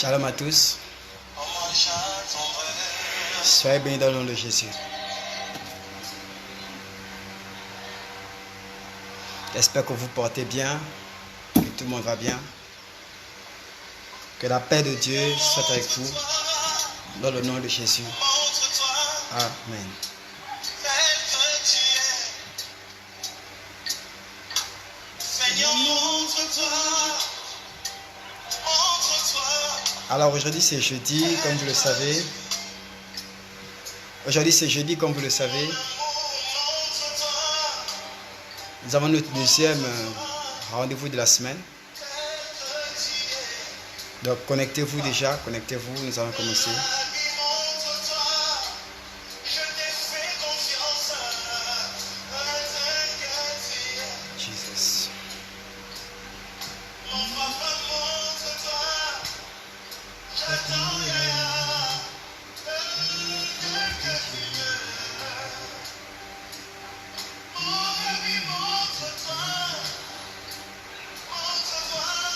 Shalom à tous. Soyez bénis dans le nom de Jésus. J'espère que vous portez bien, que tout le monde va bien. Que la paix de Dieu soit avec vous dans le nom de Jésus. Amen. Alors aujourd'hui c'est jeudi, comme vous le savez. Aujourd'hui c'est jeudi, comme vous le savez. Nous avons notre deuxième rendez-vous de la semaine. Donc connectez-vous déjà, connectez-vous, nous allons commencer. Jesus.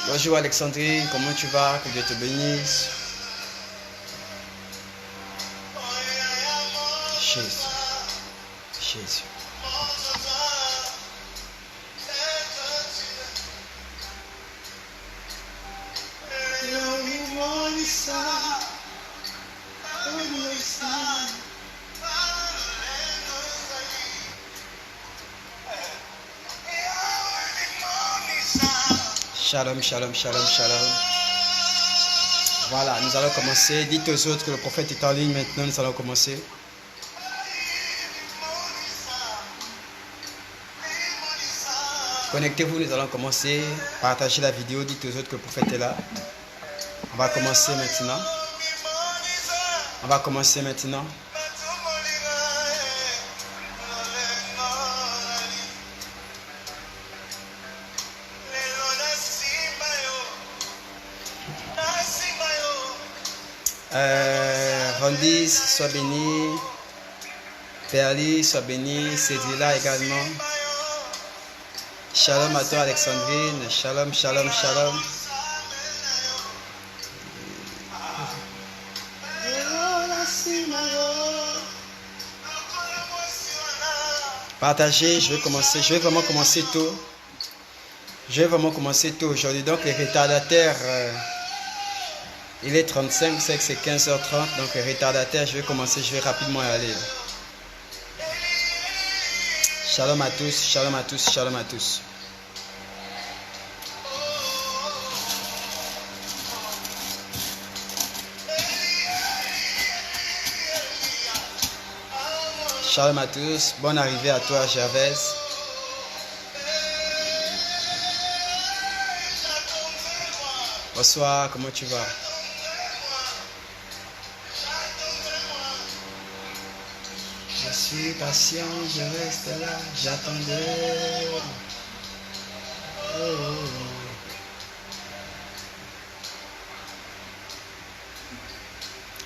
Bonjour Alexandrine, comment tu vas? Que Dieu te bénisse. Jésus. Jésus. Shalom, shalom, shalom, shalom. Voilà, nous allons commencer. Dites aux autres que le prophète est en ligne maintenant, nous allons commencer. Connectez-vous, nous allons commencer. Partagez la vidéo, dites aux autres que le prophète est là. On va commencer maintenant. On va commencer maintenant. Randis, sois béni. Perli, sois béni. Cédrila également. Shalom à toi Alexandrine. Shalom, shalom, shalom. Partagez, je vais commencer. Je vais vraiment commencer tôt. Je vais vraiment commencer tôt aujourd'hui. Donc les retardataires, il est 35, c'est que c'est 15h30. Donc les retardataires, je vais commencer, je vais rapidement y aller. Shalom à tous, shalom à tous, shalom à tous. Shalom à tous, bonne arrivée à toi Gervais. Bonsoir, comment tu vas? Je suis patient, je reste là, j'attendais. Oh.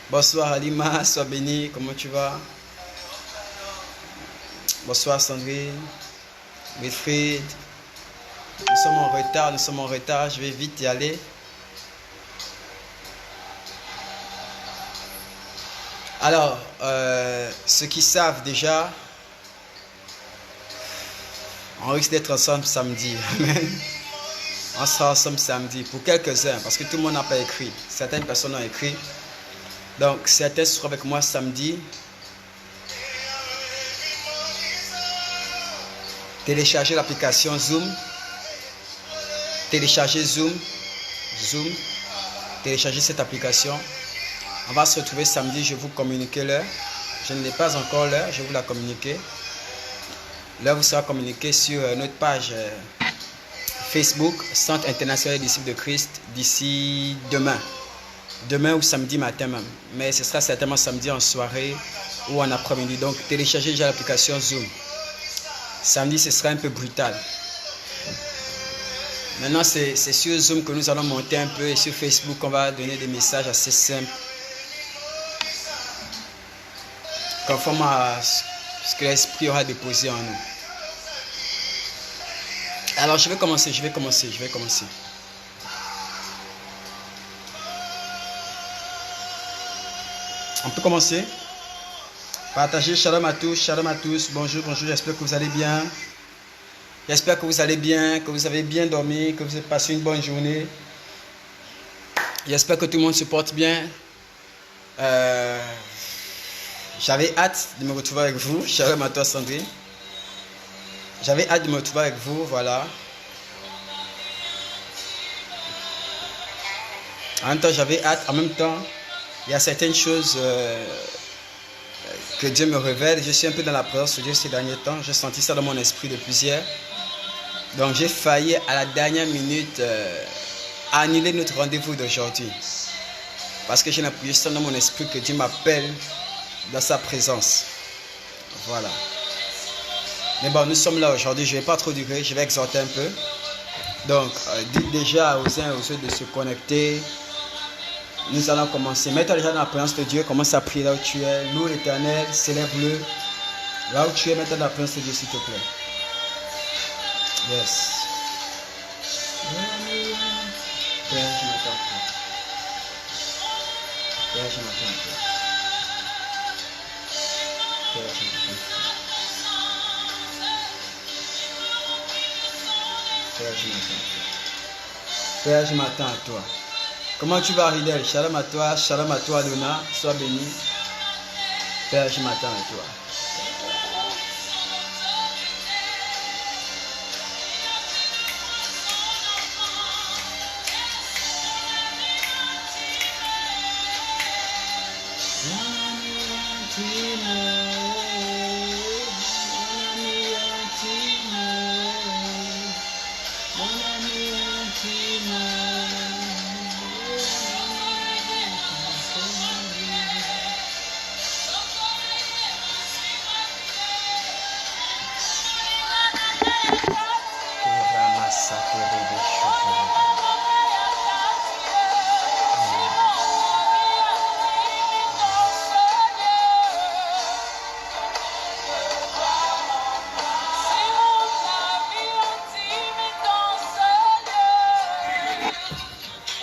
Bonsoir Alima, sois béni, comment tu vas? Bonsoir Sandrine, Wilfried. Nous sommes en retard, je vais vite y aller. Alors, ceux qui savent déjà, on risque d'être ensemble samedi. Amen. On sera ensemble samedi pour quelques-uns, parce que tout le monde n'a pas écrit. Certaines personnes ont écrit. Donc, certains seront avec moi samedi. Téléchargez l'application Zoom. Téléchargez Zoom. Téléchargez cette application. On va se retrouver samedi, je vais vous communiquer l'heure. Je ne l'ai pas encore l'heure, je vais vous la communiquer. L'heure vous sera communiquée sur notre page Facebook, Centre International des Disciples de Christ, d'ici demain. Demain ou samedi matin même. Mais ce sera certainement samedi en soirée ou en après-midi. Donc téléchargez déjà l'application Zoom. Samedi, ce sera un peu brutal. Maintenant, c'est sur Zoom que nous allons monter un peu et sur Facebook, on va donner des messages assez simples. Conforme à ce que l'Esprit aura déposé en nous. Alors, je vais commencer. On peut commencer. Partagez, shalom à tous, bonjour, j'espère que vous allez bien. J'espère que vous allez bien, que vous avez bien dormi, que vous avez passé une bonne journée. J'espère que tout le monde se porte bien. J'avais hâte de me retrouver avec vous. Shalom à toi, Sandrine. J'avais hâte de me retrouver avec vous, voilà. En même temps, j'avais hâte. En même temps, il y a certaines choses que Dieu me révèle. Je suis un peu dans la présence de Dieu ces derniers temps. J'ai senti ça dans mon esprit depuis hier. Donc, j'ai failli à la dernière minute annuler notre rendez-vous d'aujourd'hui. Parce que j'ai l'impression dans mon esprit que Dieu m'appelle dans sa présence. Voilà. Mais bon, nous sommes là aujourd'hui. Je ne vais pas trop durer. Je vais exhorter un peu. Donc, dites déjà aux uns et aux autres de se connecter. Nous allons commencer. Mets-toi déjà dans la présence de Dieu. Commence à prier là où tu es. Loue l'Éternel. Célèbre-le. Là où tu es, mets-toi dans la présence de Dieu, s'il te plaît. Yes. Père, je m'attends. Père, je m'attends. Père, je m'attends. Père, je m'attends. Père, je m'attends à toi. Comment tu vas, Ridel? Shalom à toi, Donna. Sois béni. Père, je m'attends à toi.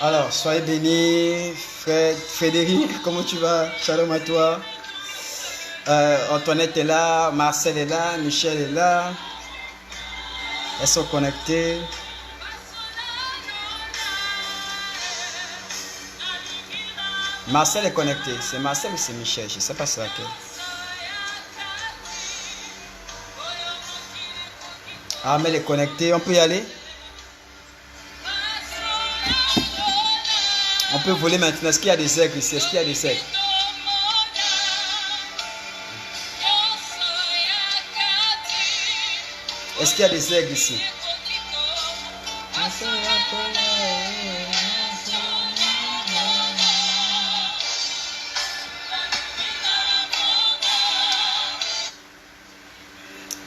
Alors, soyez bénis. Frédéric, comment tu vas? Shalom à toi. Antoinette est là, Marcel est là, Michel est là. Elles sont connectées. Marcel est connecté. C'est Marcel ou c'est Michel? Je ne sais pas c'est laquelle. Armel est connecté. On peut y aller? On peut voler maintenant. Est-ce qu'il y a des aigles ici? Est-ce qu'il y a des aigles? Est-ce qu'il y a des aigles ici?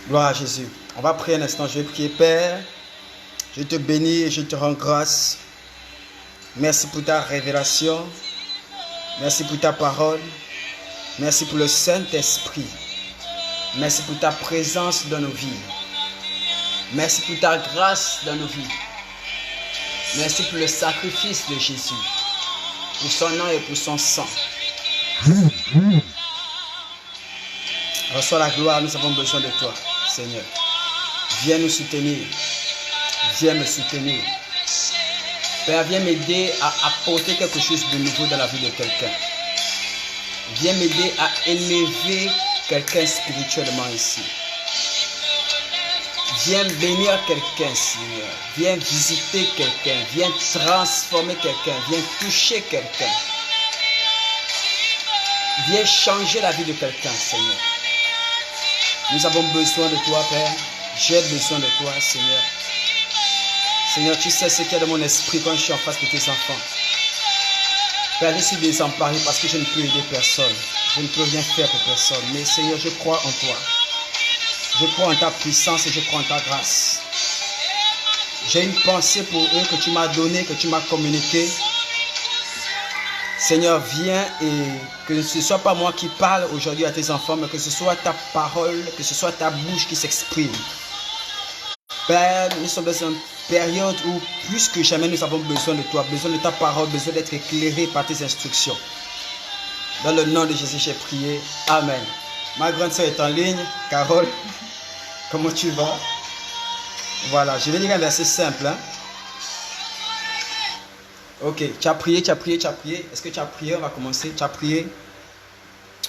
Gloire à Jésus. On va prier un instant. Je vais prier. Père, je te bénis et je te rends grâce. Merci pour ta révélation. Merci pour ta parole. Merci pour le Saint-Esprit. Merci pour ta présence dans nos vies. Merci pour ta grâce dans nos vies. Merci pour le sacrifice de Jésus. Pour son nom et pour son sang. Reçois la gloire, nous avons besoin de toi, Seigneur. Viens nous soutenir. Viens me soutenir. Père, viens m'aider à apporter quelque chose de nouveau dans la vie de quelqu'un. Viens m'aider à élever quelqu'un spirituellement ici. Viens bénir quelqu'un, Seigneur. Viens visiter quelqu'un. Viens transformer quelqu'un. Viens toucher quelqu'un. Viens changer la vie de quelqu'un, Seigneur. Nous avons besoin de toi, Père. J'ai besoin de toi, Seigneur. Seigneur, tu sais ce qu'il y a dans mon esprit quand je suis en face de tes enfants. Père, je suis désemparé parce que je ne peux aider personne. Je ne peux rien faire pour personne. Mais Seigneur, je crois en toi. Je crois en ta puissance et je crois en ta grâce. J'ai une pensée pour eux que tu m'as donnée, que tu m'as communiquée. Seigneur, viens et que ce ne soit pas moi qui parle aujourd'hui à tes enfants, mais que ce soit ta parole, que ce soit ta bouche qui s'exprime. Père, nous sommes dans une période où plus que jamais nous avons besoin de toi, besoin de ta parole, besoin d'être éclairés par tes instructions. Dans le nom de Jésus, j'ai prié. Amen. Ma grande sœur est en ligne. Carole, comment tu vas? Voilà, je vais lire un verset simple. Hein? Ok, tu as prié, tu as prié, tu as prié. Est-ce que tu as prié? On va commencer. Tu as prié.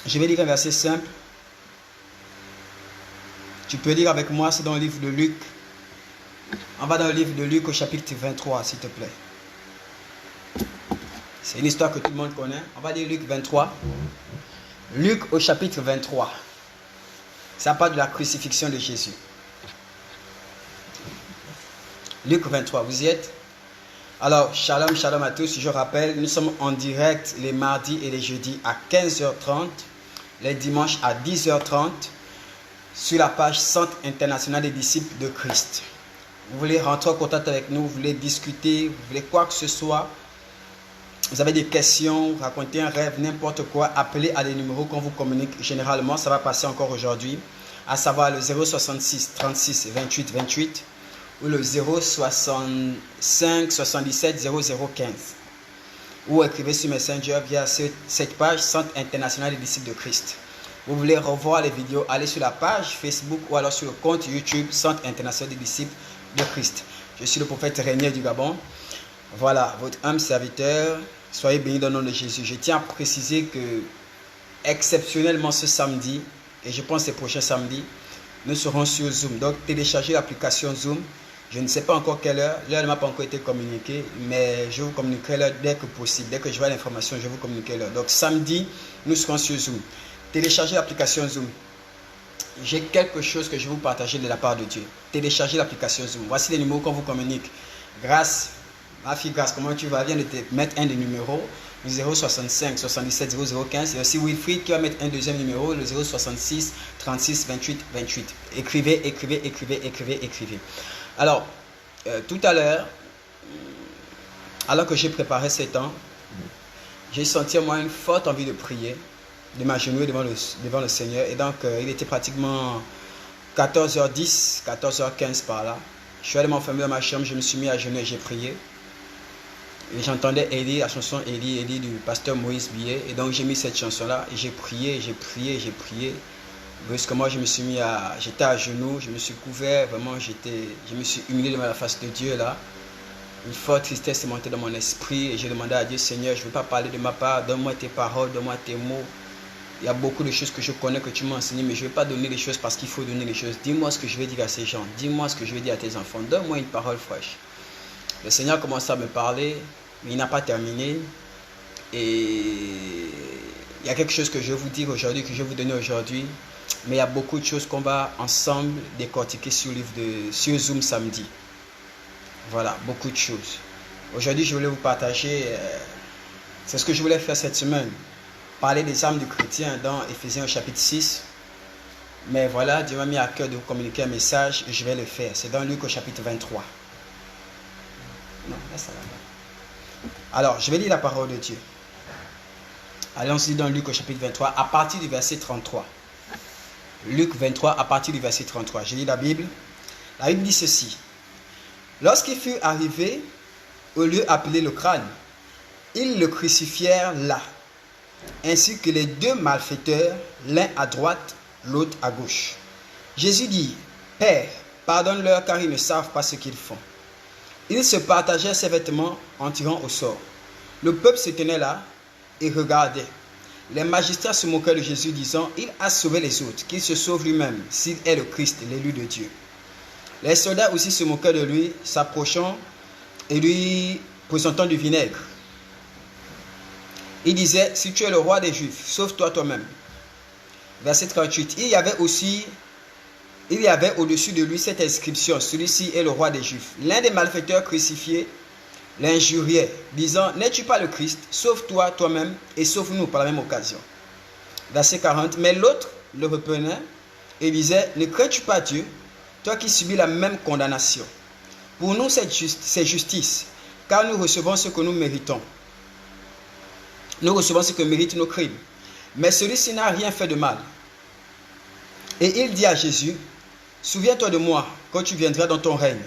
Je vais lire un verset simple. Tu peux lire avec moi, c'est dans le livre de Luc. On va dans le livre de Luc au chapitre 23, s'il te plaît. C'est une histoire que tout le monde connaît. On va lire Luc 23. Luc au chapitre 23. Ça parle de la crucifixion de Jésus. Luc 23, vous y êtes? Alors, shalom, shalom à tous. Je rappelle, nous sommes en direct les mardis et les jeudis à 15h30, les dimanches à 10h30, sur la page Centre International des Disciples de Christ. Vous voulez rentrer en contact avec nous, vous voulez discuter, vous voulez quoi que ce soit, vous avez des questions, raconter un rêve, n'importe quoi, appelez à des numéros qu'on vous communique généralement, ça va passer encore aujourd'hui, à savoir le 066 36 28 28 ou le 065 77 0015. Ou écrivez sur Messenger via cette page Centre International des Disciples de Christ. Vous voulez revoir les vidéos, allez sur la page Facebook ou alors sur le compte YouTube Centre International des Disciples de Christ. Je suis le prophète Régnier du Gabon. Voilà, votre âme serviteur. Soyez bénis dans le nom de Jésus. Je tiens à préciser que exceptionnellement ce samedi, et je pense les prochains samedis, nous serons sur Zoom. Donc téléchargez l'application Zoom. Je ne sais pas encore quelle heure. L'heure ne m'a pas encore été communiquée, mais je vous communiquerai l'heure dès que possible. Dès que je vois l'information, je vous communiquerai l'heure. Donc samedi, nous serons sur Zoom. Téléchargez l'application Zoom. J'ai quelque chose que je vais vous partager de la part de Dieu. Téléchargez l'application Zoom. Voici les numéros qu'on vous communique. Grâce, ma fille Grâce, comment tu vas? Viens de te mettre un des numéros, le 065 77 0015. Et aussi Wilfried qui va mettre un deuxième numéro, le 066 36 28 28. Écrivez, écrivez, écrivez, écrivez, écrivez. Alors, tout à l'heure, alors que j'ai préparé ces temps, j'ai senti en moi une forte envie de prier, de m'agenouiller devant le Seigneur. Et donc, il était pratiquement 14h10, 14h15 par là. Je suis allé m'enfermer dans ma chambre, je me suis mis à genoux et j'ai prié. Et j'entendais Élie, la chanson Élie du pasteur Moïse Billet. Et donc, j'ai mis cette chanson-là et j'ai prié, j'ai prié, j'ai prié. Brusquement, je me suis mis à... J'étais à genoux, je me suis couvert, vraiment, je me suis humilié devant la face de Dieu là. Une forte tristesse est montée dans mon esprit et j'ai demandé à Dieu, Seigneur, je ne veux pas parler de ma part, donne-moi tes paroles, donne-moi tes mots. Il y a beaucoup de choses que je connais, que tu m'as enseigné, mais je ne vais pas donner les choses parce qu'il faut donner les choses. Dis-moi ce que je vais dire à ces gens, dis-moi ce que je vais dire à tes enfants, donne-moi une parole fraîche. Le Seigneur commence à me parler, mais il n'a pas terminé. Et il y a quelque chose que je vais vous dire aujourd'hui, que je vais vous donner aujourd'hui. Mais il y a beaucoup de choses qu'on va ensemble décortiquer sur Zoom samedi. Voilà, beaucoup de choses. Aujourd'hui, je voulais vous partager, c'est ce que je voulais faire cette semaine. Parler des âmes du chrétien dans Éphésiens chapitre 6. Mais voilà, Dieu m'a mis à cœur de vous communiquer un message et je vais le faire. C'est dans Luc au chapitre 23. Non, laisse ça là-bas. Alors, je vais lire la parole de Dieu. Allons-y dans Luc au chapitre 23, à partir du verset 33. Luc 23, à partir du verset 33. Je lis la Bible. La Bible dit ceci. Lorsqu'il fut arrivé au lieu appelé le crâne, ils le crucifièrent là, ainsi que les deux malfaiteurs, l'un à droite, l'autre à gauche. Jésus dit, Père, pardonne-leur car ils ne savent pas ce qu'ils font. Ils se partagèrent ses vêtements en tirant au sort. Le peuple se tenait là et regardait. Les magistrats se moquaient de Jésus, disant, il a sauvé les autres, qu'il se sauve lui-même, s'il est le Christ, l'élu de Dieu. Les soldats aussi se moquaient de lui, s'approchant et lui présentant du vinaigre. Il disait, si tu es le roi des Juifs, sauve-toi toi-même. Verset 38. Il y avait au-dessus de lui cette inscription, celui-ci est le roi des Juifs. L'un des malfaiteurs crucifiés l'injuriait, disant, n'es-tu pas le Christ? Sauve-toi toi-même et sauve-nous par la même occasion. Verset 40. Mais l'autre le reprenait et disait, ne crains-tu pas Dieu, toi qui subis la même condamnation? Pour nous, c'est justice, car nous recevons ce que nous méritons. Nous recevons ce que méritent nos crimes. Mais celui-ci n'a rien fait de mal. Et il dit à Jésus, souviens-toi de moi quand tu viendras dans ton règne.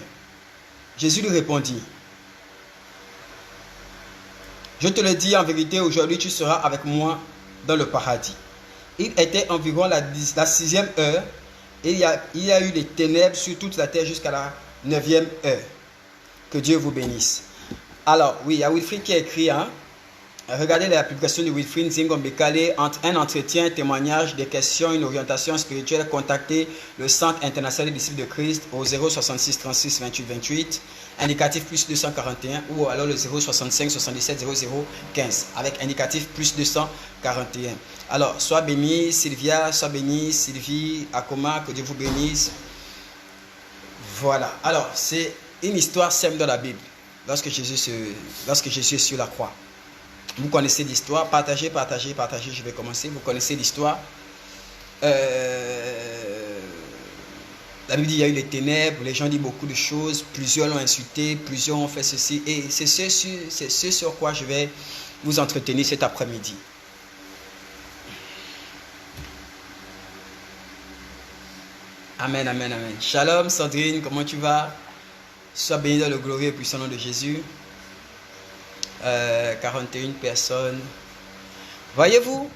Jésus lui répondit, je te le dis en vérité, aujourd'hui tu seras avec moi dans le paradis. Il était environ la 6e heure et il y a eu des ténèbres sur toute la terre jusqu'à la 9e heure. Que Dieu vous bénisse. Alors, oui, il y a Wilfried qui a écrit, hein. Regardez la publication de Wilfried Nzingombekale, un entretien, un témoignage, des questions, une orientation spirituelle. Contactez le Centre international des disciples de Christ au 066 36 28 28, indicatif plus 241, ou alors le 065 77 00 15 avec indicatif plus 241. Alors, sois béni Sylvia, sois béni Sylvie, Akoma, que Dieu vous bénisse. Voilà. Alors, c'est une histoire simple dans la Bible. Lorsque Jésus est sur la croix. Vous connaissez l'histoire, partagez, je vais commencer. Vous connaissez l'histoire. La Bible dit qu'il y a eu les ténèbres, les gens disent beaucoup de choses, plusieurs l'ont insulté, plusieurs ont fait ceci. Et c'est ce sur quoi je vais vous entretenir cet après-midi. Amen, amen, amen. Shalom Sandrine, comment tu vas? Sois béni dans le glorieux et puissant nom de Jésus. 41 personnes. Voyez-vous,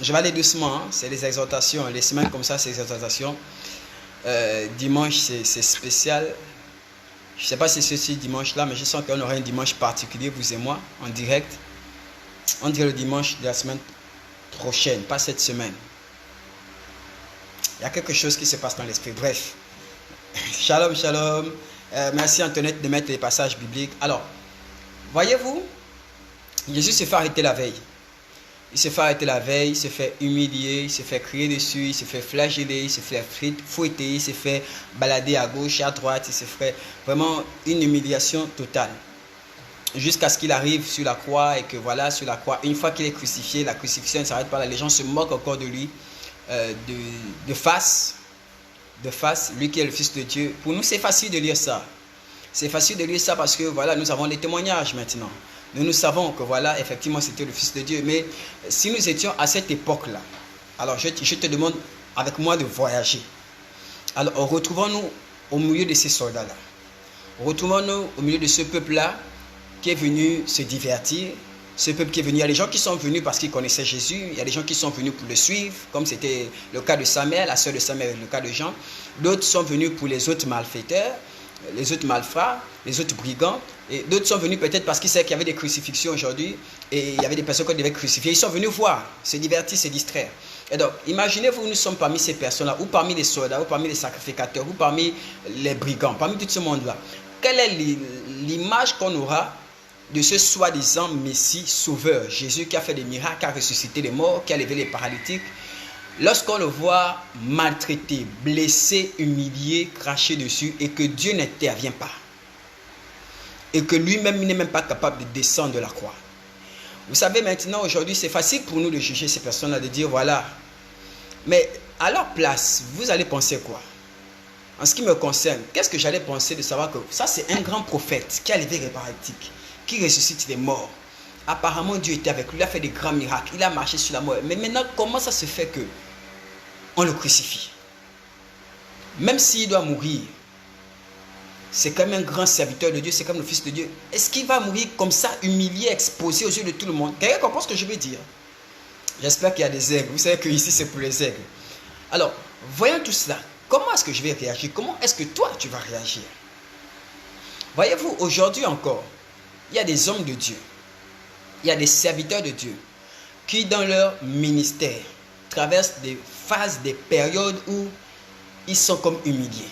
je vais aller doucement, hein? C'est les exhortations, les semaines comme ça, c'est les exhortations. Dimanche, c'est spécial. Je ne sais pas si c'est ce dimanche-là, mais je sens qu'on aura un dimanche particulier, vous et moi, en direct. On dirait le dimanche de la semaine prochaine, pas cette semaine. Il y a quelque chose qui se passe dans l'esprit. Bref. Shalom, shalom. Merci Antoinette de mettre les passages bibliques. Alors, voyez-vous, Jésus se fait arrêter la veille. Il se fait arrêter la veille, il se fait humilier, il se fait crier dessus, il se fait flageller, il se fait fouetter, il se fait balader à gauche et à droite, il se fait vraiment une humiliation totale. Jusqu'à ce qu'il arrive sur la croix et que voilà, sur la croix, une fois qu'il est crucifié, la crucifixion ne s'arrête pas là, les gens se moquent encore de lui, de face, lui qui est le Fils de Dieu. Pour nous, c'est facile de lire ça. C'est facile de lire ça parce que voilà, nous avons les témoignages maintenant. Nous savons que voilà, effectivement, c'était le Fils de Dieu. Mais si nous étions à cette époque-là, alors je te demande avec moi de voyager. Alors, retrouvons-nous au milieu de ces soldats-là. Retrouvons-nous au milieu de ce peuple-là qui est venu se divertir. Ce peuple qui est venu, il y a des gens qui sont venus parce qu'ils connaissaient Jésus. Il y a des gens qui sont venus pour le suivre, comme c'était le cas de Samuel, la sœur de Samuel, le cas de Jean. D'autres sont venus pour les autres malfaiteurs, les autres malfrats, les autres brigands. Et d'autres sont venus peut-être parce qu'ils savaient qu'il y avait des crucifixions aujourd'hui et il y avait des personnes qu'on devait crucifier. Ils sont venus voir, se divertir, se distraire. Et donc, imaginez-vous, nous sommes parmi ces personnes-là, ou parmi les soldats, ou parmi les sacrificateurs, ou parmi les brigands, parmi tout ce monde-là. Quelle est l'image qu'on aura de ce soi-disant Messie sauveur, Jésus qui a fait des miracles, qui a ressuscité les morts, qui a levé les paralytiques? Lorsqu'on le voit maltraité, blessé, humilié, craché dessus et que Dieu n'intervient pas et que lui-même n'est même pas capable de descendre de la croix. Vous savez maintenant, aujourd'hui, c'est facile pour nous de juger ces personnes-là, de dire voilà. Mais à leur place, vous allez penser quoi? En ce qui me concerne, qu'est-ce que j'allais penser de savoir que ça c'est un grand prophète qui a levé les paralytiques, qui ressuscite les morts. Apparemment Dieu était avec lui, il a fait des grands miracles, il a marché sur la mort. Mais maintenant, comment ça se fait que on le crucifie? Même s'il doit mourir, c'est quand même un grand serviteur de Dieu, c'est comme le Fils de Dieu. Est-ce qu'il va mourir comme ça, humilié, exposé aux yeux de tout le monde? Quelqu'un comprend ce que je veux dire? J'espère qu'il y a des aigles. Vous savez que ici c'est pour les aigles. Alors, voyons tout cela. Comment est-ce que je vais réagir? Comment est-ce que toi tu vas réagir? Voyez-vous, aujourd'hui encore, il y a des hommes de Dieu, il y a des serviteurs de Dieu qui dans leur ministère traversent des phases, des périodes où ils sont comme humiliés,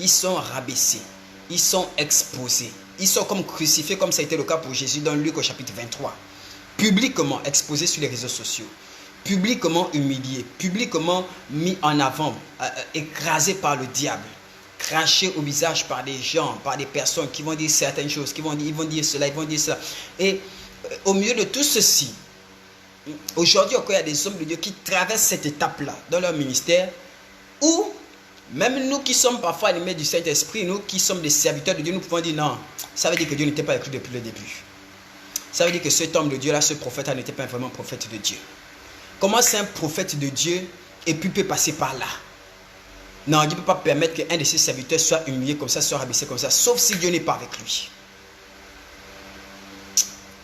ils sont rabaissés, ils sont exposés, ils sont comme crucifiés comme ça a été le cas pour Jésus dans Luc au chapitre 23. Publiquement exposés sur les réseaux sociaux, publiquement humiliés, publiquement mis en avant, écrasés par le diable, crachés au visage par des gens, par des personnes qui vont dire certaines choses, ils vont dire cela, ils vont dire cela. Et au milieu de tout ceci, aujourd'hui encore il y a des hommes de Dieu qui traversent cette étape-là dans leur ministère, où même nous qui sommes parfois animés du Saint-Esprit, nous qui sommes des serviteurs de Dieu, nous pouvons dire non, ça veut dire que Dieu n'était pas avec lui depuis le début. Ça veut dire que cet homme de Dieu là, ce prophète-là n'était pas vraiment prophète de Dieu. Comment c'est un prophète de Dieu et puis peut passer par là? Non, Dieu ne peut pas permettre qu'un de ses serviteurs soit humilié comme ça, soit rabaissé comme ça, sauf si Dieu n'est pas avec lui.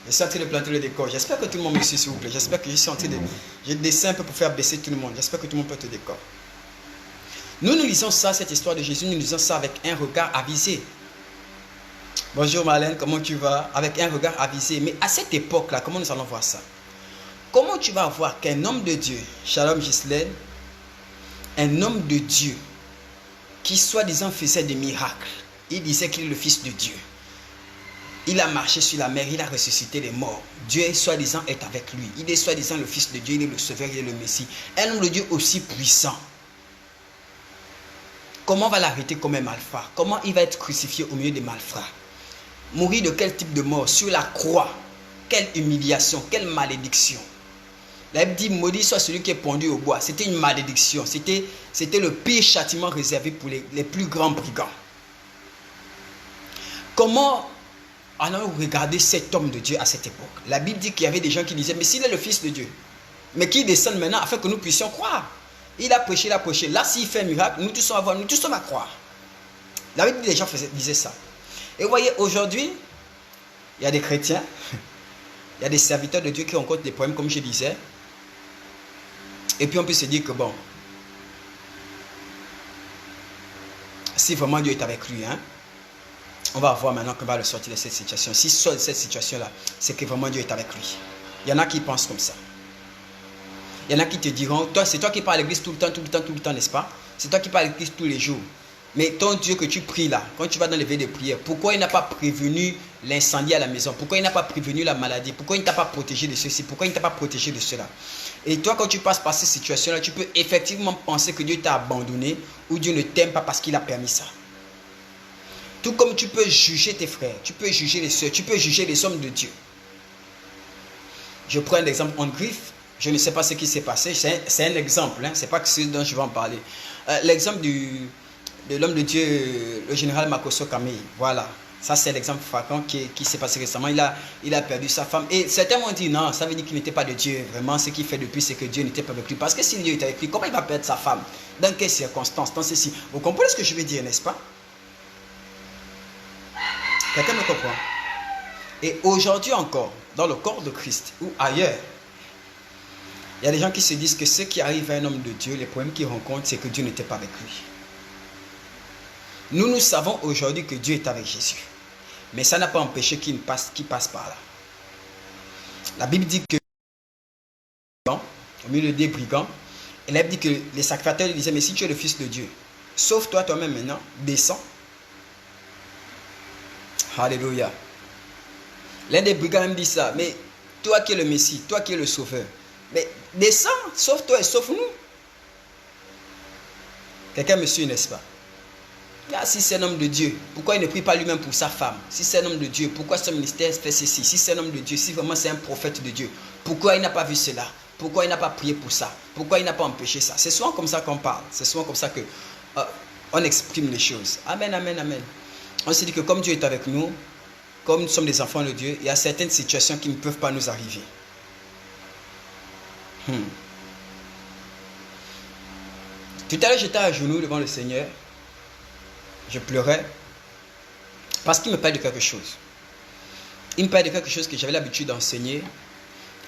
Je suis en train de planter le décor. J'espère que tout le monde me suit, s'il vous plaît. J'espère que je suis en train de... Je dessine un peu pour faire baisser tout le monde. J'espère que tout le monde peut te décor. Nous lisons ça, cette histoire de Jésus, nous lisons ça avec un regard avisé. Bonjour Marlène, comment tu vas? Avec un regard avisé. Mais à cette époque-là, comment nous allons voir ça? Comment tu vas voir qu'un homme de Dieu, Shalom Ghislaine, un homme de Dieu, qui soi-disant faisait des miracles, il disait qu'il est le Fils de Dieu. Il a marché sur la mer, il a ressuscité les morts. Dieu, soi-disant, est avec lui. Il est soi-disant le Fils de Dieu, il est le Sauveur, il est le Messie. Un homme de Dieu aussi puissant. Comment on va l'arrêter comme un malfrat? Comment il va être crucifié au milieu des malfrats? Mourir de quel type de mort? Sur la croix. Quelle humiliation, quelle malédiction. La Bible dit, maudit soit celui qui est pendu au bois. C'était une malédiction. C'était le pire châtiment réservé pour les plus grands brigands. Comment allons regarder cet homme de Dieu à cette époque? La Bible dit qu'il y avait des gens qui disaient, mais s'il est le Fils de Dieu, mais qu'il descende maintenant afin que nous puissions croire. Il a prêché, il a prêché. Là, s'il fait un miracle, nous tous sommes à voir, nous tous sommes à croire. La Bible dit que les gens disaient ça. Et vous voyez, aujourd'hui, il y a des chrétiens, il y a des serviteurs de Dieu qui rencontrent des problèmes, comme je disais. Et puis on peut se dire que bon, si vraiment Dieu est avec lui, hein, on va voir maintenant qu'on va le sortir de cette situation. S'il sort de cette situation-là, c'est que vraiment Dieu est avec lui. Il y en a qui pensent comme ça. Il y en a qui te diront, c'est toi qui pars à l'église tout le temps, n'est-ce pas? C'est toi qui pars à l'église tous les jours. Mais ton Dieu que tu pries là, quand tu vas dans les veilles de prière, pourquoi il n'a pas prévenu l'incendie à la maison? Pourquoi il n'a pas prévenu la maladie? Pourquoi il ne t'a pas protégé de ceci? Pourquoi il ne t'a pas protégé de cela? Et toi, quand tu passes par cette situation-là, tu peux effectivement penser que Dieu t'a abandonné ou Dieu ne t'aime pas parce qu'il a permis ça. Tout comme tu peux juger tes frères, tu peux juger les soeurs, tu peux juger les hommes de Dieu. Je prends un exemple en griffe. Je ne sais pas ce qui s'est passé. C'est un exemple. Hein, ce n'est pas ce dont je vais en parler. L'exemple de l'homme de Dieu, le général Makosso Kamei. Voilà. Ça, c'est l'exemple frappant qui s'est passé récemment. Il a perdu sa femme. Et certains m'ont dit, non, ça veut dire qu'il n'était pas de Dieu. Vraiment, ce qu'il fait depuis, c'est que Dieu n'était pas avec lui. Parce que si Dieu était avec lui, comment il va perdre sa femme? Dans quelles circonstances? Dans ceci. Vous comprenez ce que je veux dire, n'est-ce pas? Quelqu'un me comprend? Et aujourd'hui encore, dans le corps de Christ ou ailleurs, il y a des gens qui se disent que ce qui arrive à un homme de Dieu, les problèmes qu'il rencontre, c'est que Dieu n'était pas avec lui. Nous savons aujourd'hui que Dieu est avec Jésus. Mais ça n'a pas empêché qu'il passe par là. La Bible dit que au milieu des brigands, et la Bible dit que les sacrificateurs disaient, mais si tu es le Fils de Dieu, sauve-toi toi-même maintenant, descends. Alléluia. L'un des brigands même dit ça, mais toi qui es le Messie, toi qui es le Sauveur, mais descends, sauve-toi et sauve-nous. Quelqu'un me suit, n'est-ce pas? Ah, si c'est un homme de Dieu, pourquoi il ne prie pas lui-même pour sa femme? Si c'est un homme de Dieu, pourquoi ce ministère fait ceci? Si c'est un homme de Dieu, si vraiment c'est un prophète de Dieu, pourquoi il n'a pas vu cela? Pourquoi il n'a pas prié pour ça? Pourquoi il n'a pas empêché ça? C'est souvent comme ça qu'on parle. C'est souvent comme ça qu'on exprime les choses. Amen, amen, amen. On se dit que comme Dieu est avec nous, comme nous sommes des enfants de Dieu, il y a certaines situations qui ne peuvent pas nous arriver. Tout à l'heure, j'étais à genoux devant le Seigneur. Je pleurais parce qu'il me parlait de quelque chose. Il me parlait de quelque chose que j'avais l'habitude d'enseigner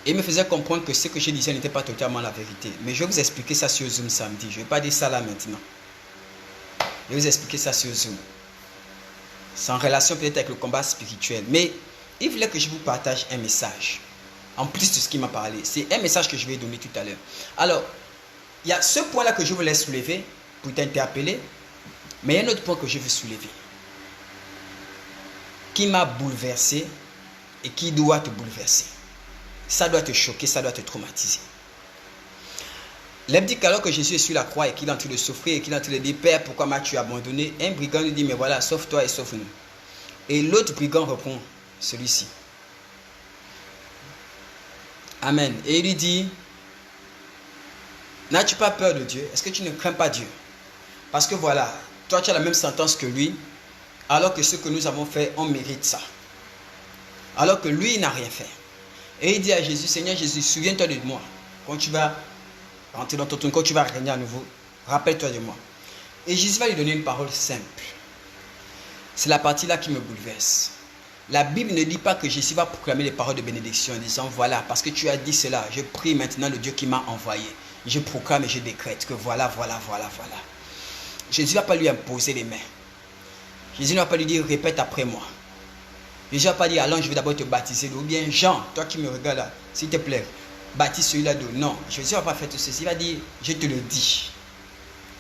et il me faisait comprendre que ce que je disais n'était pas totalement la vérité. Mais je vais vous expliquer ça sur Zoom samedi. Je ne vais pas dire ça là maintenant. Je vais vous expliquer ça sur Zoom. C'est en relation peut-être avec le combat spirituel. Mais il voulait que je vous partage un message. En plus de ce qu'il m'a parlé. C'est un message que je vais donner tout à l'heure. Alors, il y a ce point-là que je voulais soulever pour t'interpeller. Mais il y a un autre point que je veux soulever. Qui m'a bouleversé et qui doit te bouleverser. Ça doit te choquer, ça doit te traumatiser. L'Bible dit qu'alors que Jésus est sur la croix et qu'il est en train de souffrir et qu'il est en train de dire, Père, pourquoi m'as-tu abandonné? Un brigand lui dit, mais voilà, sauve-toi et sauve-nous. Et l'autre brigand répond, celui-ci. Amen. Et il lui dit, n'as-tu pas peur de Dieu? Est-ce que tu ne crains pas Dieu? Parce que voilà, toi tu as la même sentence que lui, alors que ce que nous avons fait, on mérite ça. Alors que lui, il n'a rien fait. Et il dit à Jésus, Seigneur Jésus, souviens-toi de moi. Quand tu vas rentrer dans ton trône, quand tu vas régner à nouveau, rappelle-toi de moi. Et Jésus va lui donner une parole simple. C'est la partie là qui me bouleverse. La Bible ne dit pas que Jésus va proclamer les paroles de bénédiction en disant voilà, parce que tu as dit cela, je prie maintenant le Dieu qui m'a envoyé. Je proclame et je décrète que voilà. Jésus ne va pas lui imposer les mains. Jésus ne va pas lui dire répète après moi. Jésus ne va pas dire allons, je vais d'abord te baptiser. Ou bien Jean, toi qui me regardes là, s'il te plaît, baptise celui-là d'eau. Non, Jésus ne va pas faire tout ceci. Il va dire je te le dis,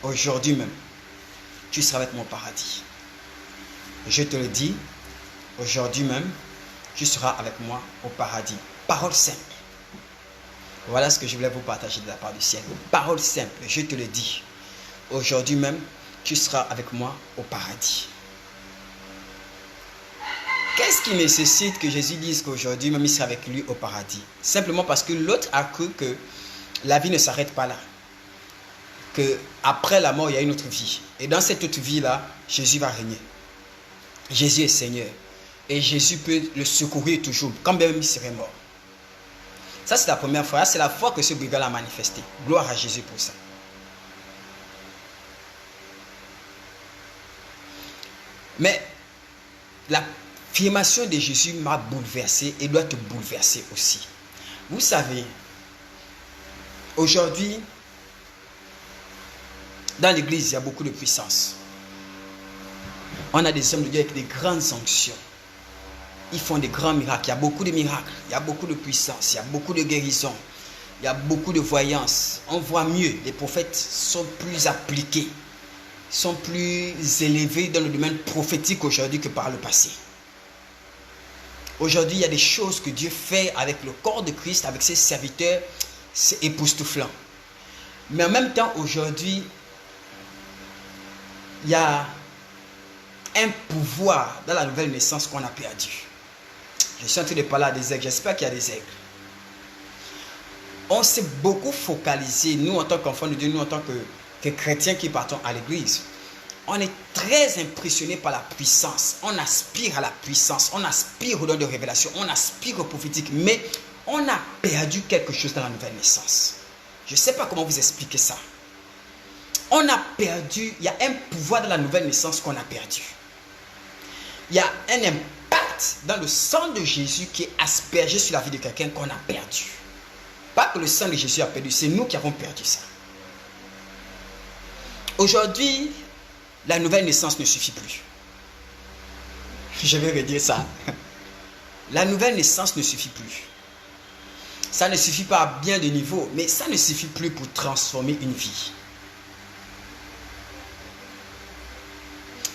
aujourd'hui même, tu seras avec mon paradis. Je te le dis, aujourd'hui même, tu seras avec moi au paradis. Parole simple. Voilà ce que je voulais vous partager de la part du ciel. Parole simple, je te le dis. Aujourd'hui même, tu seras avec moi au paradis. Qu'est-ce qui nécessite que Jésus dise qu'aujourd'hui même il sera avec lui au paradis? Simplement parce que l'autre a cru que la vie ne s'arrête pas là. Qu'après la mort, il y a une autre vie. Et dans cette autre vie-là, Jésus va régner. Jésus est Seigneur. Et Jésus peut le secourir toujours, quand même il serait mort. Ça, c'est la première fois. C'est la fois que ce brigand l'a manifesté. Gloire à Jésus pour ça. Mais l'affirmation de Jésus m'a bouleversé et doit te bouleverser aussi. Vous savez, aujourd'hui, dans l'église, il y a beaucoup de puissance. On a des hommes de Dieu avec des grandes sanctions. Ils font des grands miracles. Il y a beaucoup de miracles. Il y a beaucoup de puissance. Il y a beaucoup de guérison. Il y a beaucoup de voyance. On voit mieux. Les prophètes sont plus appliqués. Sont plus élevés dans le domaine prophétique aujourd'hui que par le passé. Aujourd'hui, il y a des choses que Dieu fait avec le corps de Christ, avec ses serviteurs. C'est époustouflant. Mais en même temps, aujourd'hui, il y a un pouvoir dans la nouvelle naissance qu'on a perdu. Je suis en train de parler à des aigles. J'espère qu'il y a des aigles. On s'est beaucoup focalisé, nous en tant qu'enfants de Dieu, nous en tant que chrétiens qui partons à l'église. On est très impressionnés par la puissance. On aspire à la puissance. On aspire au don de révélation. On aspire au prophétique. Mais on a perdu quelque chose dans la nouvelle naissance. Je ne sais pas comment vous expliquer ça. On a perdu, il y a un pouvoir dans la nouvelle naissance qu'on a perdu. Il y a un impact dans le sang de Jésus qui est aspergé sur la vie de quelqu'un qu'on a perdu. Pas que le sang de Jésus a perdu, c'est nous qui avons perdu ça. Aujourd'hui, la nouvelle naissance ne suffit plus. Je vais redire ça. La nouvelle naissance ne suffit plus. Ça ne suffit pas à bien de niveaux, mais ça ne suffit plus pour transformer une vie.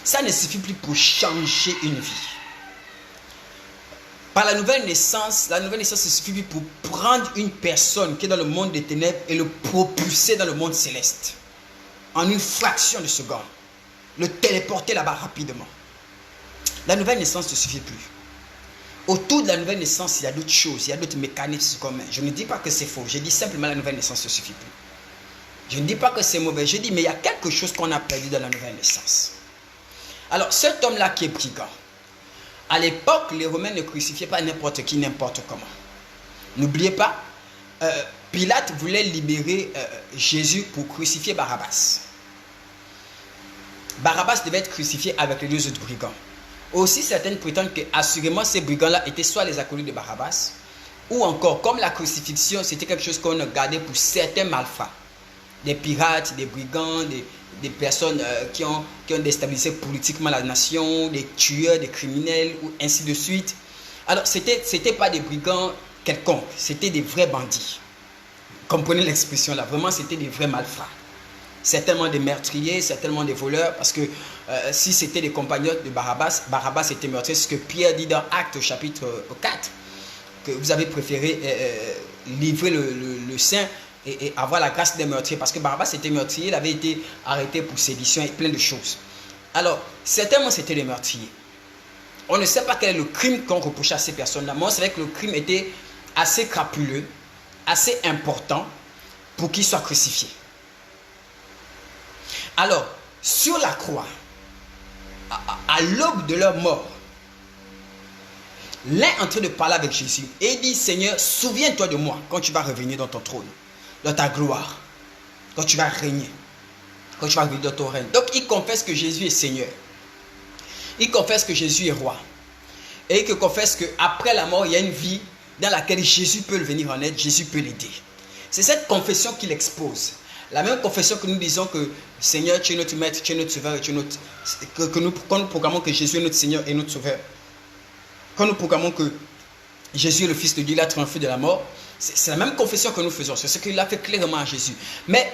Ça ne suffit plus pour changer une vie. Par la nouvelle naissance ne suffit plus pour prendre une personne qui est dans le monde des ténèbres et le propulser dans le monde céleste. En une fraction de seconde. Le téléporter là-bas rapidement. La nouvelle naissance ne suffit plus. Autour de la nouvelle naissance, il y a d'autres choses, il y a d'autres mécanismes communs. Je ne dis pas que c'est faux, je dis simplement la nouvelle naissance ne suffit plus. Je ne dis pas que c'est mauvais, je dis mais il y a quelque chose qu'on a perdu dans la nouvelle naissance. Alors, cet homme-là qui est brigand, à l'époque, les Romains ne crucifiaient pas n'importe qui, n'importe comment. N'oubliez pas, Pilate voulait libérer Jésus pour crucifier Barabbas. Barabbas devait être crucifié avec les deux autres brigands. Aussi, certaines prétendent que, assurément, ces brigands-là étaient soit les acolytes de Barabbas, ou encore, comme la crucifixion, c'était quelque chose qu'on gardait pour certains malfrats. Des pirates, des brigands, des personnes qui ont déstabilisé politiquement la nation, des tueurs, des criminels, ou ainsi de suite. Alors, c'était pas des brigands quelconques, c'était des vrais bandits. Comprenez l'expression là, vraiment c'était des vrais malfrats. Certainement des meurtriers, certainement des voleurs, parce que si c'était des compagnons de Barabbas, Barabbas était meurtrier, c'est ce que Pierre dit dans Actes chapitre 4, que vous avez préféré livrer le saint et avoir la grâce des meurtriers, parce que Barabbas était meurtrier, il avait été arrêté pour sédition et plein de choses. Alors, certainement c'était des meurtriers. On ne sait pas quel est le crime qu'on reprochait à ces personnes-là, mais on savait que le crime était assez crapuleux, assez important pour qu'ils soient crucifiés. Alors, sur la croix, à l'aube de leur mort, l'un est en train de parler avec Jésus et il dit, Seigneur, souviens-toi de moi quand tu vas revenir dans ton trône, dans ta gloire, quand tu vas régner, quand tu vas revenir dans ton règne. Donc, il confesse que Jésus est Seigneur. Il confesse que Jésus est roi. et qu'il confesse qu'après la mort, il y a une vie dans laquelle Jésus peut le venir en aide, Jésus peut l'aider. C'est cette confession qu'il expose. La même confession que nous disons que Seigneur, tu es notre maître, tu es notre sauveur, quand nous proclamons que Jésus est notre Seigneur et notre sauveur, quand nous proclamons que Jésus est le Fils de Dieu, il a triomphé de la mort, c'est la même confession que nous faisons. C'est ce qu'il a fait clairement à Jésus. Mais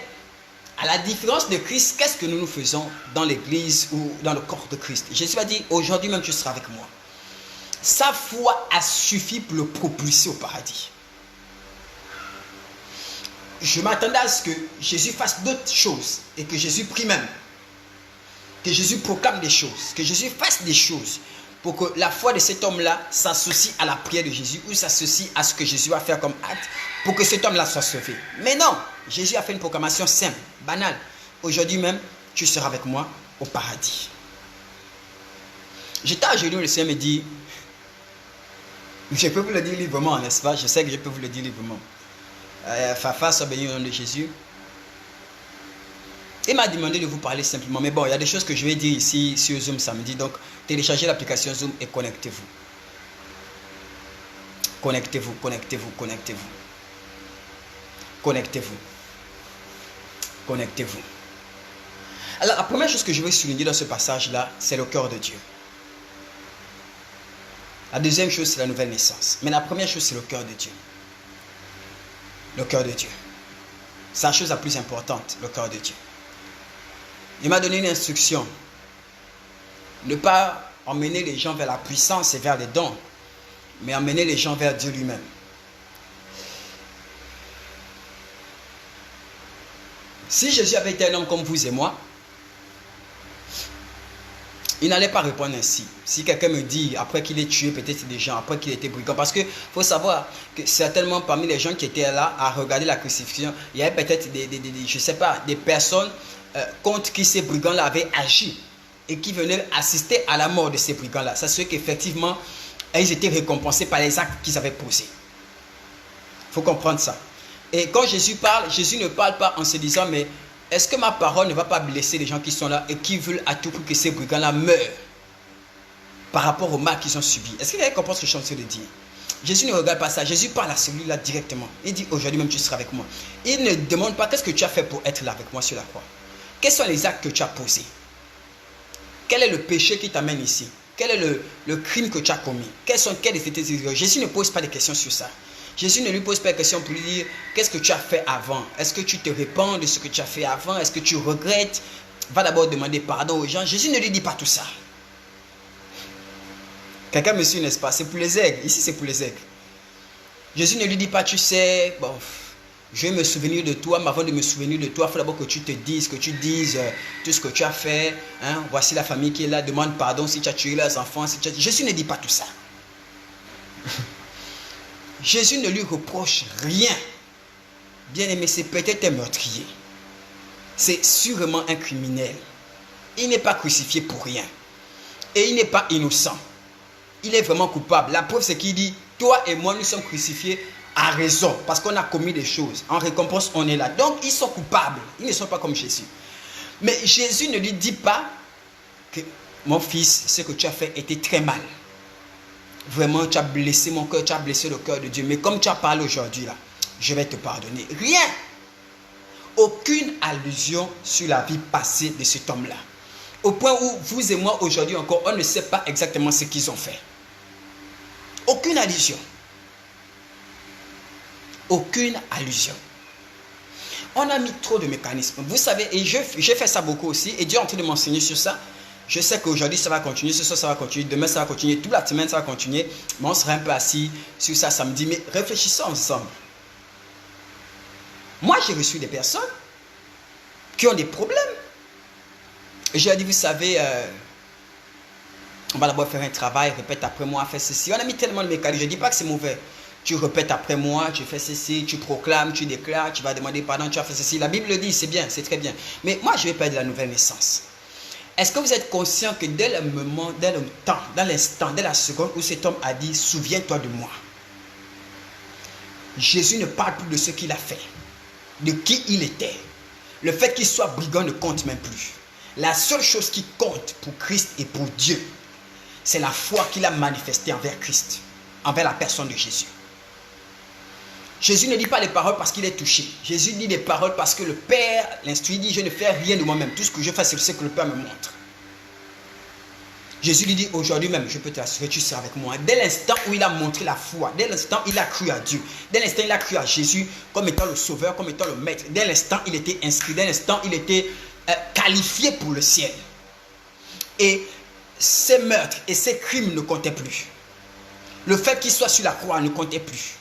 à la différence de Christ, qu'est-ce que nous faisons dans l'église ou dans le corps de Christ? Jésus a dit, aujourd'hui même tu seras avec moi. Sa foi a suffi pour le propulser au paradis. Je m'attendais à ce que Jésus fasse d'autres choses et que Jésus prie même. Que Jésus proclame des choses, que Jésus fasse des choses pour que la foi de cet homme-là s'associe à la prière de Jésus ou s'associe à ce que Jésus va faire comme acte pour que cet homme-là soit sauvé. Mais non, Jésus a fait une proclamation simple, banale. Aujourd'hui même, tu seras avec moi au paradis. J'étais à genoux, le Seigneur me dit, je peux vous le dire librement, n'est-ce pas? Je sais que je peux vous le dire librement. Fafa, sois béni au nom de Jésus. Il m'a demandé de vous parler simplement. Mais bon, il y a des choses que je vais dire ici sur Zoom samedi. Donc, téléchargez l'application Zoom et connectez-vous. Connectez-vous, connectez-vous, connectez-vous. Connectez-vous. Connectez-vous. Alors, la première chose que je veux souligner dans ce passage-là, c'est le cœur de Dieu. La deuxième chose, c'est la nouvelle naissance. Mais la première chose, c'est le cœur de Dieu. Le cœur de Dieu. C'est la chose la plus importante, le cœur de Dieu. Il m'a donné une instruction. Ne pas emmener les gens vers la puissance et vers les dons, mais emmener les gens vers Dieu lui-même. Si Jésus avait été un homme comme vous et moi, il n'allait pas répondre ainsi. Si quelqu'un me dit, après qu'il ait tué peut-être des gens, après qu'il ait été brigand, parce qu'il faut savoir que certainement parmi les gens qui étaient là à regarder la crucifixion, il y avait peut-être je sais pas, des personnes contre qui ces brigands-là avaient agi et qui venaient assister à la mort de ces brigands-là. Ça se fait qu'effectivement, ils étaient récompensés par les actes qu'ils avaient posés. Il faut comprendre ça. Et quand Jésus parle, Jésus ne parle pas en se disant, mais est-ce que ma parole ne va pas blesser les gens qui sont là et qui veulent à tout prix que ces brigands-là meurent par rapport au mal qu'ils ont subi? Est-ce qu'il y a compris ce que je suis en train de dire? Jésus ne regarde pas ça. Jésus parle à celui-là directement. Il dit, aujourd'hui même tu seras avec moi. Il ne demande pas qu'est-ce que tu as fait pour être là avec moi sur la croix. Quels sont les actes que tu as posés? Quel est le péché qui t'amène ici? Quel est le crime que tu as commis? Quels étaient tes erreurs? Jésus ne pose pas de questions sur ça. Jésus ne lui pose pas de questions pour lui dire qu'est-ce que tu as fait avant? Est-ce que tu te répands de ce que tu as fait avant? Est-ce que tu regrettes? Va d'abord demander pardon aux gens. Jésus ne lui dit pas tout ça. Quelqu'un me suit, n'est-ce pas? C'est pour les aigles. Ici, c'est pour les aigles. Jésus ne lui dit pas, tu sais, bon, je vais me souvenir de toi, mais avant de me souvenir de toi, il faut d'abord que tu te dises, que tu dises tout ce que tu as fait. Hein? Voici la famille qui est là, demande pardon si tu as tué leurs enfants. Si tu as... Jésus ne dit pas tout ça. Jésus ne lui reproche rien. Bien aimé, c'est peut-être un meurtrier. C'est sûrement un criminel. Il n'est pas crucifié pour rien. Et il n'est pas innocent. Il est vraiment coupable. La preuve, c'est qu'il dit, toi et moi, nous sommes crucifiés à raison. Parce qu'on a commis des choses. En récompense, on est là. Donc, ils sont coupables. Ils ne sont pas comme Jésus. Mais Jésus ne lui dit pas que, mon fils, ce que tu as fait était très mal. Vraiment, tu as blessé mon cœur, tu as blessé le cœur de Dieu. Mais comme tu as parlé aujourd'hui, là, je vais te pardonner. Rien. Aucune allusion sur la vie passée de cet homme-là. Au point où vous et moi, aujourd'hui encore, on ne sait pas exactement ce qu'ils ont fait. Aucune allusion. Aucune allusion. On a mis trop de mécanismes. Vous savez, et j'ai fait ça beaucoup aussi, et Dieu est en train de m'enseigner sur ça. Je sais qu'aujourd'hui, ça va continuer, ce soir, ça va continuer, demain, ça va continuer, toute la semaine, ça va continuer. Mais on sera un peu assis sur ça samedi. Mais réfléchissons ensemble. Moi, j'ai reçu des personnes qui ont des problèmes. Et je leur ai dit, vous savez, on va d'abord faire un travail, répète après moi, fais ceci. On a mis tellement de mécanismes. Je ne dis pas que c'est mauvais. Tu répètes après moi, tu fais ceci, tu proclames, tu déclares, tu vas demander pardon, tu as fait ceci. La Bible le dit, c'est bien, c'est très bien. Mais moi, je vais parler de la nouvelle naissance. Est-ce que vous êtes conscient que dès le moment, dès le temps, dans l'instant, dès la seconde où cet homme a dit, souviens-toi de moi, Jésus ne parle plus de ce qu'il a fait, de qui il était. Le fait qu'il soit brigand ne compte même plus. La seule chose qui compte pour Christ et pour Dieu, C'est la foi qu'il a manifestée envers Christ, envers la personne de Jésus. Jésus ne dit pas les paroles parce qu'il est touché. Jésus dit les paroles parce que le Père l'instruit. Il dit, je ne fais rien de moi-même. Tout ce que je fais, c'est ce que le Père me montre. Jésus lui dit, aujourd'hui même, je peux t'assurer, tu seras avec moi. Dès l'instant où il a montré la foi, dès l'instant où il a cru à Dieu, dès l'instant où il a cru à Jésus comme étant le sauveur, comme étant le maître, dès l'instant il était inscrit, dès l'instant il était qualifié pour le ciel. Et ses meurtres et ses crimes ne comptaient plus. Le fait qu'il soit sur la croix ne comptait plus.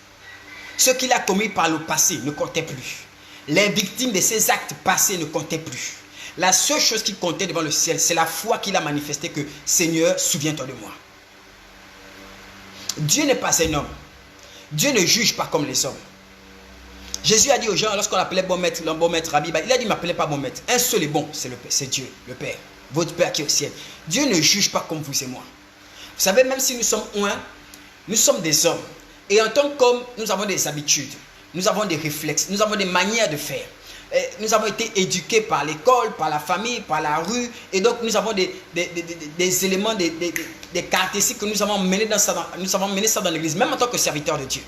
Ce qu'il a commis par le passé ne comptait plus. Les victimes de ses actes passés ne comptaient plus. La seule chose qui comptait devant le ciel, c'est la foi qu'il a manifestée que Seigneur, souviens-toi de moi. Dieu n'est pas un homme. Dieu ne juge pas comme les hommes. Jésus a dit aux gens, lorsqu'on l'appelait bon maître, Rabbi, il a dit, ne m'appelez pas bon maître. Un seul est bon, c'est Dieu, le Père. Votre Père qui est au ciel. Dieu ne juge pas comme vous et moi. Vous savez, même si nous sommes un, nous sommes des hommes. Et en tant qu'hommes, nous avons des habitudes, nous avons des réflexes, nous avons des manières de faire. Nous avons été éduqués par l'école, par la famille, par la rue. Et donc, nous avons des éléments, des caractéristiques que nous avons mené ça dans l'église, même en tant que serviteur de Dieu.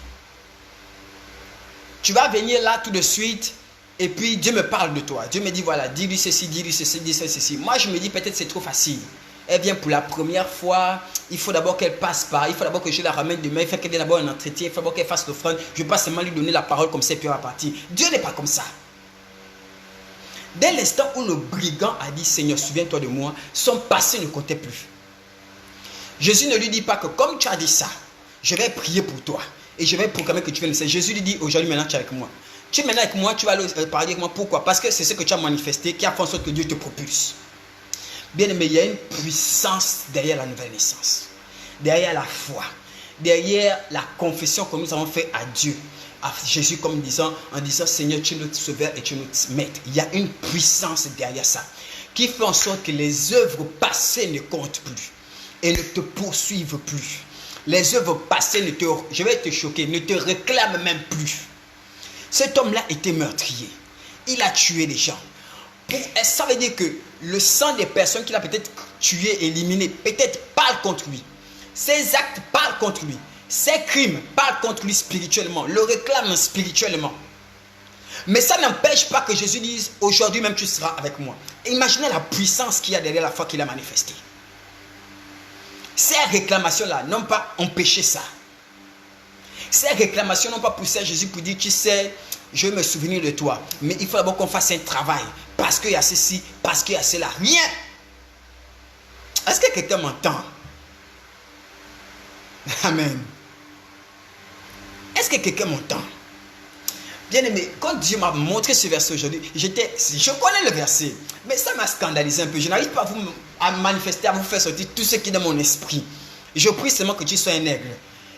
Tu vas venir là tout de suite, et puis Dieu me parle de toi. Dieu me dit, voilà, dis-lui ceci, dis-lui ceci, dis-lui ceci. Moi, je me dis, peut-être c'est trop facile. Elle vient pour la première fois, il faut d'abord qu'elle passe par, il faut d'abord que je la ramène demain, il faut qu'elle ait d'abord un entretien, il faut d'abord qu'elle fasse l'offrande. Je ne vais pas seulement lui donner la parole comme ça et puis elle va partir. Dieu n'est pas comme ça. Dès l'instant où le brigand a dit, Seigneur, souviens-toi de moi, son passé ne comptait plus. Jésus ne lui dit pas que comme tu as dit ça, je vais prier pour toi et je vais proclamer que tu viennes le Seigneur. Jésus lui dit, aujourd'hui maintenant tu es avec moi. Tu es maintenant avec moi, tu vas parler avec moi. Pourquoi? Parce que c'est ce que tu as manifesté qui a fait en sorte que Dieu te propulse. Bien aimé, il y a une puissance derrière la nouvelle naissance, derrière la foi, derrière la confession que nous avons faite à Dieu, à Jésus, comme en disant Seigneur, tu es notre sauveur et tu es notre maître. Il y a une puissance derrière ça qui fait en sorte que les œuvres passées ne comptent plus et ne te poursuivent plus. Les œuvres passées je vais te choquer, ne te réclament même plus. Cet homme-là était meurtrier. Il a tué des gens. Ça veut dire que le sang des personnes qu'il a peut-être tuées, éliminées, peut-être parle contre lui. Ses actes parlent contre lui. Ses crimes parlent contre lui spirituellement, le réclament spirituellement. Mais ça n'empêche pas que Jésus dise, aujourd'hui même tu seras avec moi. Imaginez la puissance qu'il y a derrière la foi qu'il a manifestée. Ces réclamations-là n'ont pas empêché ça. Ces réclamations n'ont pas poussé à Jésus pour dire, tu sais, je vais me souvenir de toi. Mais il faut d'abord qu'on fasse un travail. Parce qu'il y a ceci, parce qu'il y a cela. Rien. Est-ce que quelqu'un m'entend? Amen. Est-ce que quelqu'un m'entend? Bien aimé, quand Dieu m'a montré ce verset aujourd'hui, je connais le verset, mais ça m'a scandalisé un peu. Je n'arrive pas à manifester, à vous faire sortir tout ce qui est dans mon esprit. Je prie seulement que tu sois un aigle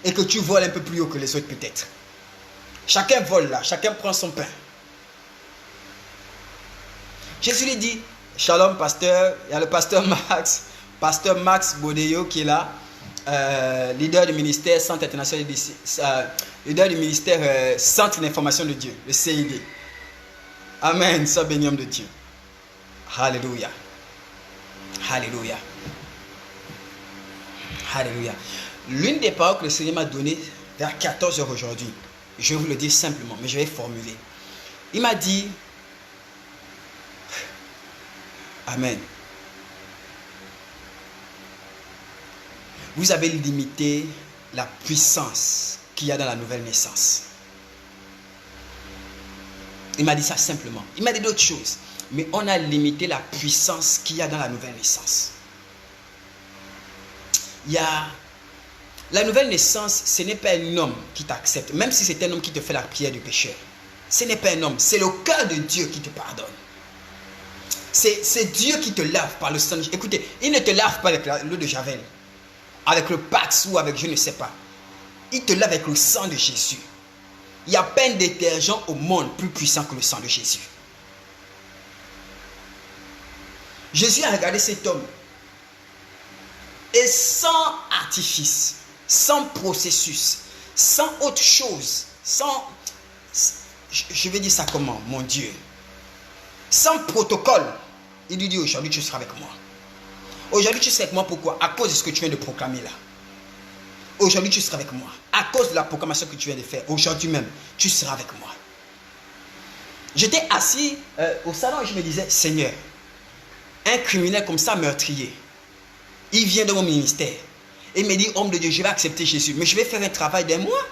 et que tu voles un peu plus haut que les autres peut-être. Chacun vole là, chacun prend son pain. Jésus lui dit, shalom pasteur, il y a le pasteur Max Bodeyo qui est là, leader du ministère Centre International, leader du ministère Centre d'Information de Dieu, le CID. Amen, sois béni homme de Dieu. Alléluia. Alléluia. Alléluia. L'une des paroles que le Seigneur m'a données vers 14 h aujourd'hui, je vais vous le dire simplement, mais je vais formuler. Il m'a dit, Amen. Vous avez limité la puissance qu'il y a dans la nouvelle naissance. Il m'a dit ça simplement. Il m'a dit d'autres choses. Mais on a limité la puissance qu'il y a dans la nouvelle naissance. La nouvelle naissance, ce n'est pas un homme qui t'accepte. Même si c'est un homme qui te fait la prière du pécheur. Ce n'est pas un homme. C'est le cœur de Dieu qui te pardonne. C'est Dieu qui te lave par le sang. Écoutez, il ne te lave pas avec l'eau de Javel, avec le Pax ou avec je ne sais pas. Il te lave avec le sang de Jésus. Il n'y a pas un détergent au monde plus puissant que le sang de Jésus. Jésus a regardé cet homme et sans artifice, sans processus, sans autre chose, je vais dire ça comment, mon Dieu, sans protocole, il lui dit aujourd'hui tu seras avec moi. Aujourd'hui, tu seras avec moi. Pourquoi? À cause de ce que tu viens de proclamer là. Aujourd'hui, tu seras avec moi. À cause de la proclamation que tu viens de faire. Aujourd'hui même, tu seras avec moi. J'étais assis au salon et je me disais, Seigneur, un criminel comme ça, meurtrier, il vient de mon ministère. Et il me dit, homme de Dieu, je vais accepter Jésus. Mais je vais faire un travail d'un mois.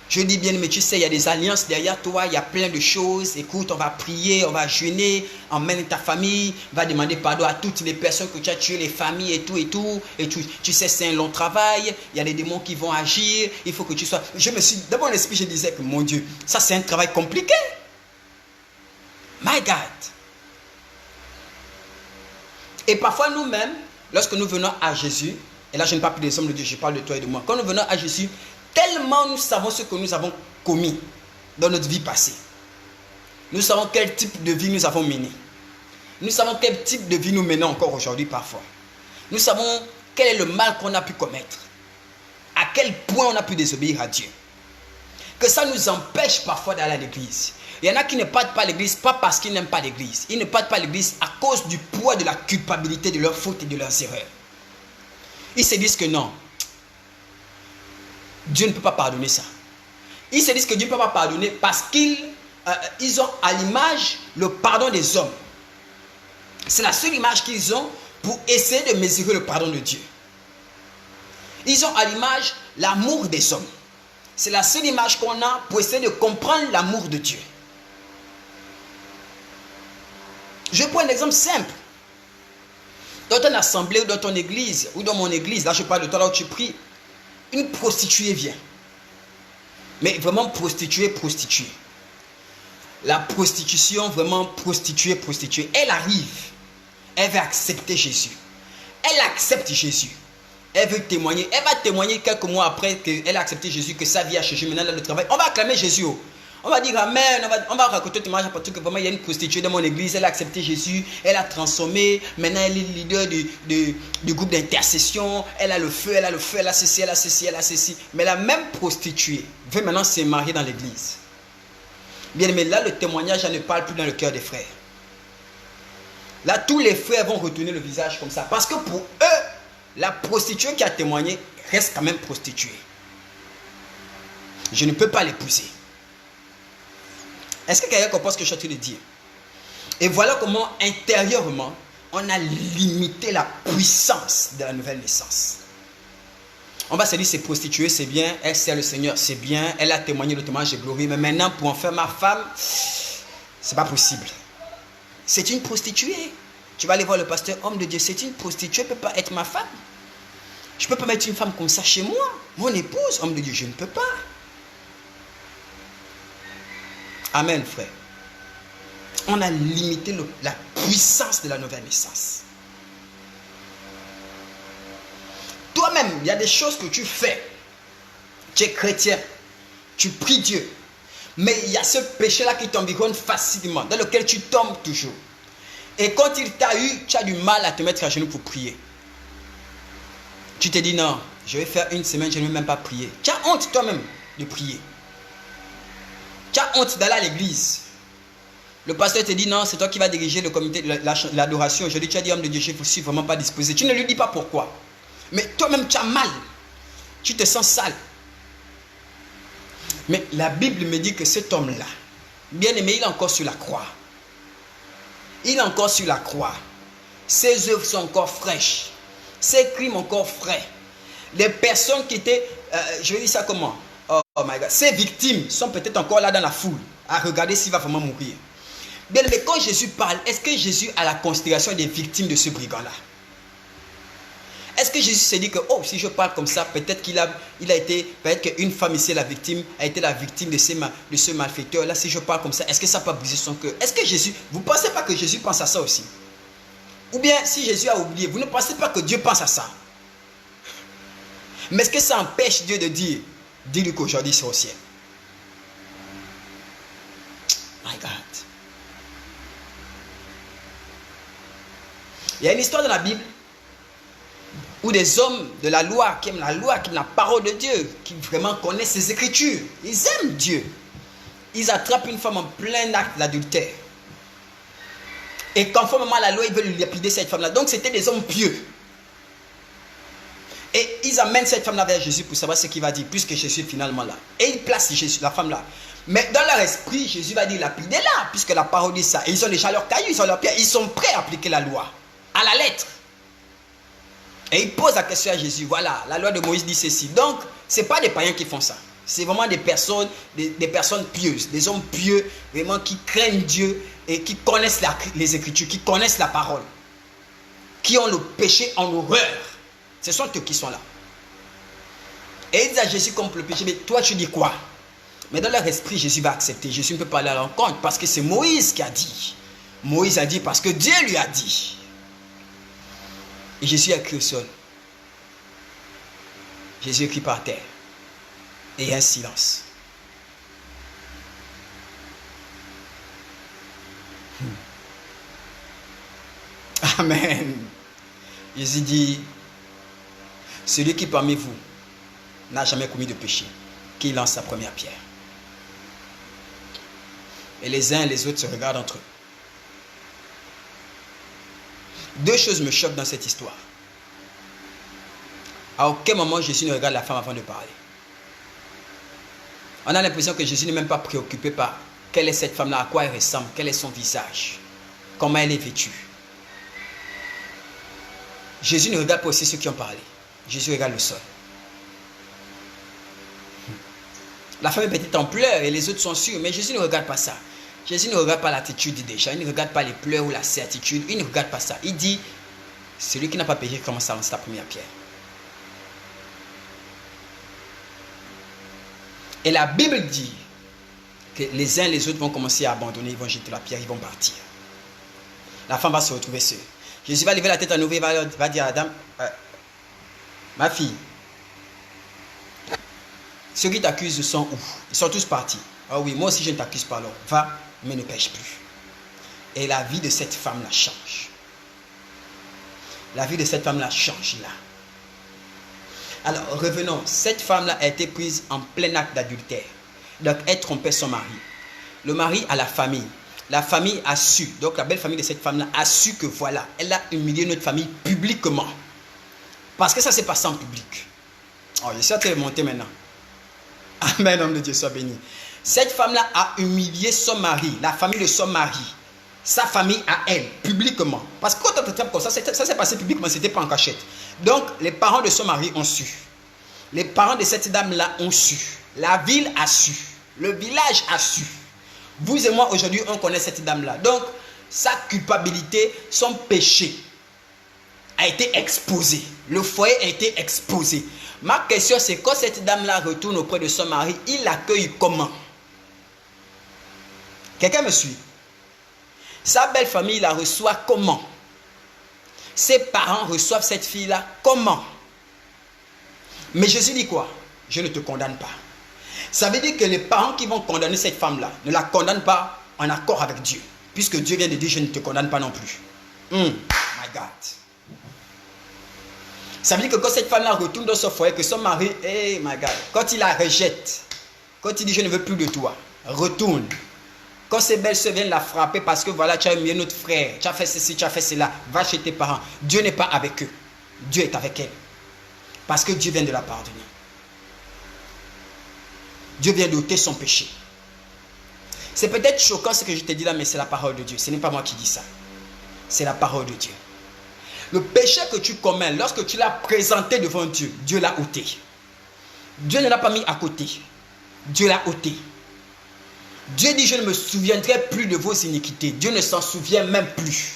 Je dis bien, mais tu sais, il y a des alliances derrière toi, il y a plein de choses. Écoute, on va prier, on va jeûner, emmène ta famille, va demander pardon à toutes les personnes que tu as tuées, les familles et tout, et tout. Et tout. Tu sais, c'est un long travail, il y a des démons qui vont agir, il faut que tu sois... Je me suis, dans mon esprit, je disais que, mon Dieu, ça c'est un travail compliqué. My God. Et parfois nous-mêmes, lorsque nous venons à Jésus, et là je ne parle plus des hommes de Dieu, je parle de toi et de moi. Quand nous venons à Jésus, tellement nous savons ce que nous avons commis dans notre vie passée. Nous savons quel type de vie nous avons mené. Nous savons quel type de vie nous menons encore aujourd'hui parfois. Nous savons quel est le mal qu'on a pu commettre. À quel point on a pu désobéir à Dieu. Que ça nous empêche parfois d'aller à l'église. Il y en a qui ne partent pas à l'église pas parce qu'ils n'aiment pas l'église. Ils ne partent pas à l'église à cause du poids de la culpabilité de leurs fautes et de leurs erreurs. Ils se disent que non, Dieu ne peut pas pardonner ça. Ils se disent que Dieu ne peut pas pardonner parce qu'ils ont à l'image le pardon des hommes. C'est la seule image qu'ils ont pour essayer de mesurer le pardon de Dieu. Ils ont à l'image l'amour des hommes. C'est la seule image qu'on a pour essayer de comprendre l'amour de Dieu. Je prends un exemple simple. Dans ton assemblée ou dans ton église, ou dans mon église, là je parle de toi là où tu pries, une prostituée vient. Mais vraiment prostituée. La prostitution, vraiment prostituée. Elle arrive. Elle veut accepter Jésus. Elle accepte Jésus. Elle veut témoigner. Elle va témoigner quelques mois après qu'elle a accepté Jésus, que sa vie a changé. Maintenant, dans le travail, on va acclamer Jésus. On va dire Amen. On va raconter témoignage parce que vraiment, il y a une prostituée dans mon église. Elle a accepté Jésus. Elle a transformé. Maintenant, elle est leader du groupe d'intercession. Elle a le feu. Elle a ceci. Mais la même prostituée veut maintenant se marier dans l'église. Bien, mais là, le témoignage ne parle plus dans le cœur des frères. Là, tous les frères vont retourner le visage comme ça. Parce que pour eux, la prostituée qui a témoigné reste quand même prostituée. Je ne peux pas l'épouser. Est-ce que quelqu'un comprend ce que je suis en train de dire? Et voilà comment intérieurement, on a limité la puissance de la nouvelle naissance. On va se dire, c'est prostituée, c'est bien. Elle sert le Seigneur, c'est bien. Elle a témoigné le témoignage de gloire. Mais maintenant, pour en faire ma femme, c'est pas possible. C'est une prostituée. Tu vas aller voir le pasteur, homme de Dieu, c'est une prostituée, elle ne peut pas être ma femme. Je ne peux pas mettre une femme comme ça chez moi. Mon épouse, homme de Dieu, je ne peux pas. Amen, frère. On a limité la puissance de la nouvelle naissance. Toi-même, il y a des choses que tu fais. Tu es chrétien. Tu pries Dieu. Mais il y a ce péché-là qui t'environne facilement, dans lequel tu tombes toujours. Et quand il t'a eu, tu as du mal à te mettre à genoux pour prier. Tu te dis non, je vais faire une semaine, je ne vais même pas prier. Tu as honte toi-même de prier. Tu as honte d'aller à l'église. Le pasteur te dit non, c'est toi qui vas diriger le comité de l'adoration. Aujourd'hui, tu as dit homme de Dieu, je ne suis vraiment pas disposé. Tu ne lui dis pas pourquoi. Mais toi-même, tu as mal. Tu te sens sale. Mais la Bible me dit que cet homme-là, bien aimé, il est encore sur la croix. Il est encore sur la croix. Ses œuvres sont encore fraîches. Ses crimes encore frais. Les personnes qui étaient, je vais dire ça comment? Oh my God. Ses victimes sont peut-être encore là dans la foule à regarder s'il va vraiment mourir. Bien, mais quand Jésus parle, est-ce que Jésus a la considération des victimes de ce brigand-là? Est-ce que Jésus s'est dit que, oh, si je parle comme ça, peut-être qu'il a été, peut-être qu'une femme ici, la victime, a été la victime de ce malfaiteur. Là, si je parle comme ça, est-ce que ça peut briser son cœur? Est-ce que Jésus, vous ne pensez pas que Jésus pense à ça aussi? Ou bien, si Jésus a oublié, vous ne pensez pas que Dieu pense à ça? Mais est-ce que ça empêche Dieu de dire, dis-lui qu'aujourd'hui c'est au ciel? My God. Il y a une histoire dans la Bible où des hommes de la loi, qui aiment la parole de Dieu, qui vraiment connaissent les Écritures, ils aiment Dieu. Ils attrapent une femme en plein acte d'adultère. Et conformément à la loi, ils veulent lapider cette femme-là. Donc c'était des hommes pieux. Et ils amènent cette femme-là vers Jésus pour savoir ce qu'il va dire, puisque Jésus est finalement là. Et ils placent Jésus, la femme là. Mais dans leur esprit, Jésus va dire lapidez-la, puisque la parole dit ça. Et ils ont déjà leurs cailloux, ils ont leurs pierres. Ils sont prêts à appliquer la loi, à la lettre. Et ils posent la question à Jésus. Voilà, la loi de Moïse dit ceci. Donc, ce n'est pas des païens qui font ça. C'est vraiment des personnes pieuses, des hommes pieux, vraiment qui craignent Dieu et qui connaissent les Écritures, qui connaissent la parole, qui ont le péché en horreur. Ce sont eux qui sont là. Et ils disent à Jésus comme le péché, mais toi tu dis quoi? Mais dans leur esprit, Jésus va accepter. Jésus ne peut pas aller à l'encontre parce que c'est Moïse qui a dit. Moïse a dit parce que Dieu lui a dit. Et Jésus a crié au sol. Jésus écrit par terre. Et il y a un silence. Amen. Jésus dit, celui qui parmi vous n'a jamais commis de péché, qu'il lance sa première pierre. Et les uns et les autres se regardent entre eux. Deux choses me choquent dans cette histoire. À aucun moment Jésus ne regarde la femme avant de parler. On a l'impression que Jésus n'est même pas préoccupé par quelle est cette femme-là, à quoi elle ressemble, quel est son visage, comment elle est vêtue. Jésus ne regarde pas aussi ceux qui ont parlé. Jésus regarde le sol. La femme est peut-être en pleurs et les autres sont sûrs, mais Jésus ne regarde pas ça. Jésus ne regarde pas l'attitude déjà, il ne regarde pas les pleurs ou la certitude, il ne regarde pas ça. Il dit, celui qui n'a pas péché commence à lancer la première pierre. Et la Bible dit que les uns et les autres vont commencer à abandonner, ils vont jeter la pierre, ils vont partir. La femme va se retrouver seule. Jésus va lever la tête à nouveau, il va dire à la dame, ma fille, ceux qui t'accusent sont où? Ils sont tous partis. Ah oui, moi aussi je ne t'accuse pas alors. Va, mais ne pêche plus. Et la vie de cette femme-là change. La vie de cette femme-là change là. Alors revenons, cette femme-là a été prise en plein acte d'adultère. Donc elle trompait son mari. Le mari a la famille. La famille a su, donc la belle famille de cette femme-là a su que voilà, elle a humilié notre famille publiquement. Parce que ça s'est passé en public. Oh, je suis en train de monter maintenant. Amen, homme de Dieu, soit béni. Cette femme-là a humilié son mari, la famille de son mari, sa famille à elle, publiquement. Parce que quand on te traite comme ça, ça s'est passé publiquement, ce n'était pas en cachette. Donc, les parents de son mari ont su. Les parents de cette dame-là ont su. La ville a su. Le village a su. Vous et moi, aujourd'hui, on connaît cette dame-là. Donc, sa culpabilité, son péché a été exposé. Le foyer a été exposé. Ma question, c'est quand cette dame-là retourne auprès de son mari, il l'accueille comment? Quelqu'un me suit? Sa belle famille la reçoit comment? Ses parents reçoivent cette fille-là comment? Mais Jésus dit quoi? Je ne te condamne pas. Ça veut dire que les parents qui vont condamner cette femme-là ne la condamnent pas en accord avec Dieu. Puisque Dieu vient de dire je ne te condamne pas non plus. My God. Ça veut dire que quand cette femme-là retourne dans son foyer, que son mari, hey my God, quand il la rejette, quand il dit je ne veux plus de toi, retourne. Quand ses belles-sœurs viennent la frapper parce que voilà, tu as humilié notre frère, tu as fait ceci, tu as fait cela, va chez tes parents. Dieu n'est pas avec eux. Dieu est avec elle. Parce que Dieu vient de la pardonner. Dieu vient d'ôter son péché. C'est peut-être choquant ce que je te dis là, mais c'est la parole de Dieu. Ce n'est pas moi qui dis ça. C'est la parole de Dieu. Le péché que tu commets, lorsque tu l'as présenté devant Dieu, Dieu l'a ôté. Dieu ne l'a pas mis à côté. Dieu l'a ôté. Dieu dit, je ne me souviendrai plus de vos iniquités. Dieu ne s'en souvient même plus.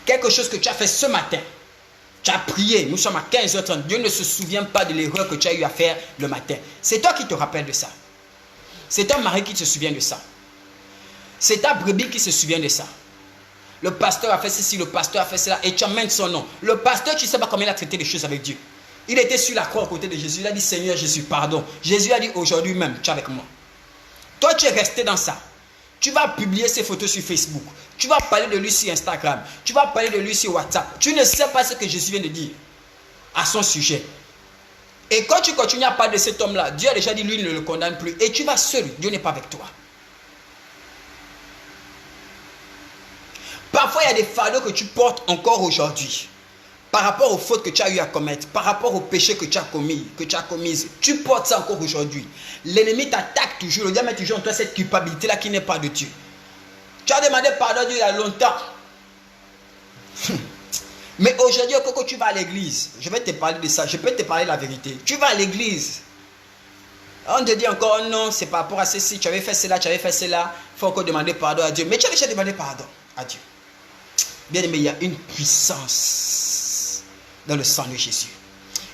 Quelque chose que tu as fait ce matin, tu as prié, nous sommes à 15h30, Dieu ne se souvient pas de l'erreur que tu as eu à faire le matin. C'est toi qui te rappelles de ça. C'est ton mari qui se souvient de ça. C'est ta brebis qui se souvient de ça. Le pasteur a fait ceci, le pasteur a fait cela, et tu amènes son nom. Le pasteur, tu ne sais pas comment il a traité les choses avec Dieu. Il était sur la croix à côté de Jésus, il a dit, Seigneur Jésus, pardon. Jésus a dit, aujourd'hui même, tu es avec moi. Toi, tu es resté dans ça. Tu vas publier ces photos sur Facebook. Tu vas parler de lui sur Instagram. Tu vas parler de lui sur WhatsApp. Tu ne sais pas ce que Jésus vient de dire à son sujet. Et quand tu continues à parler de cet homme-là, Dieu a déjà dit, lui, il ne le condamne plus. Et tu vas seul. Dieu n'est pas avec toi. Parfois, il y a des fardeaux que tu portes encore aujourd'hui. Par rapport aux fautes que tu as eu à commettre, par rapport aux péchés que tu as commis, tu portes ça encore aujourd'hui. L'ennemi t'attaque toujours, le diable met toujours en toi cette culpabilité-là qui n'est pas de Dieu. Tu as demandé pardon à Dieu il y a longtemps. Mais aujourd'hui, quand tu vas à l'église, je vais te parler de ça, je peux te parler de la vérité. Tu vas à l'église, on te dit encore non, c'est par rapport à ceci, tu avais fait cela, il faut encore demander pardon à Dieu. Mais tu as déjà demandé pardon à Dieu. Bien aimé, il y a une puissance dans le sang de Jésus.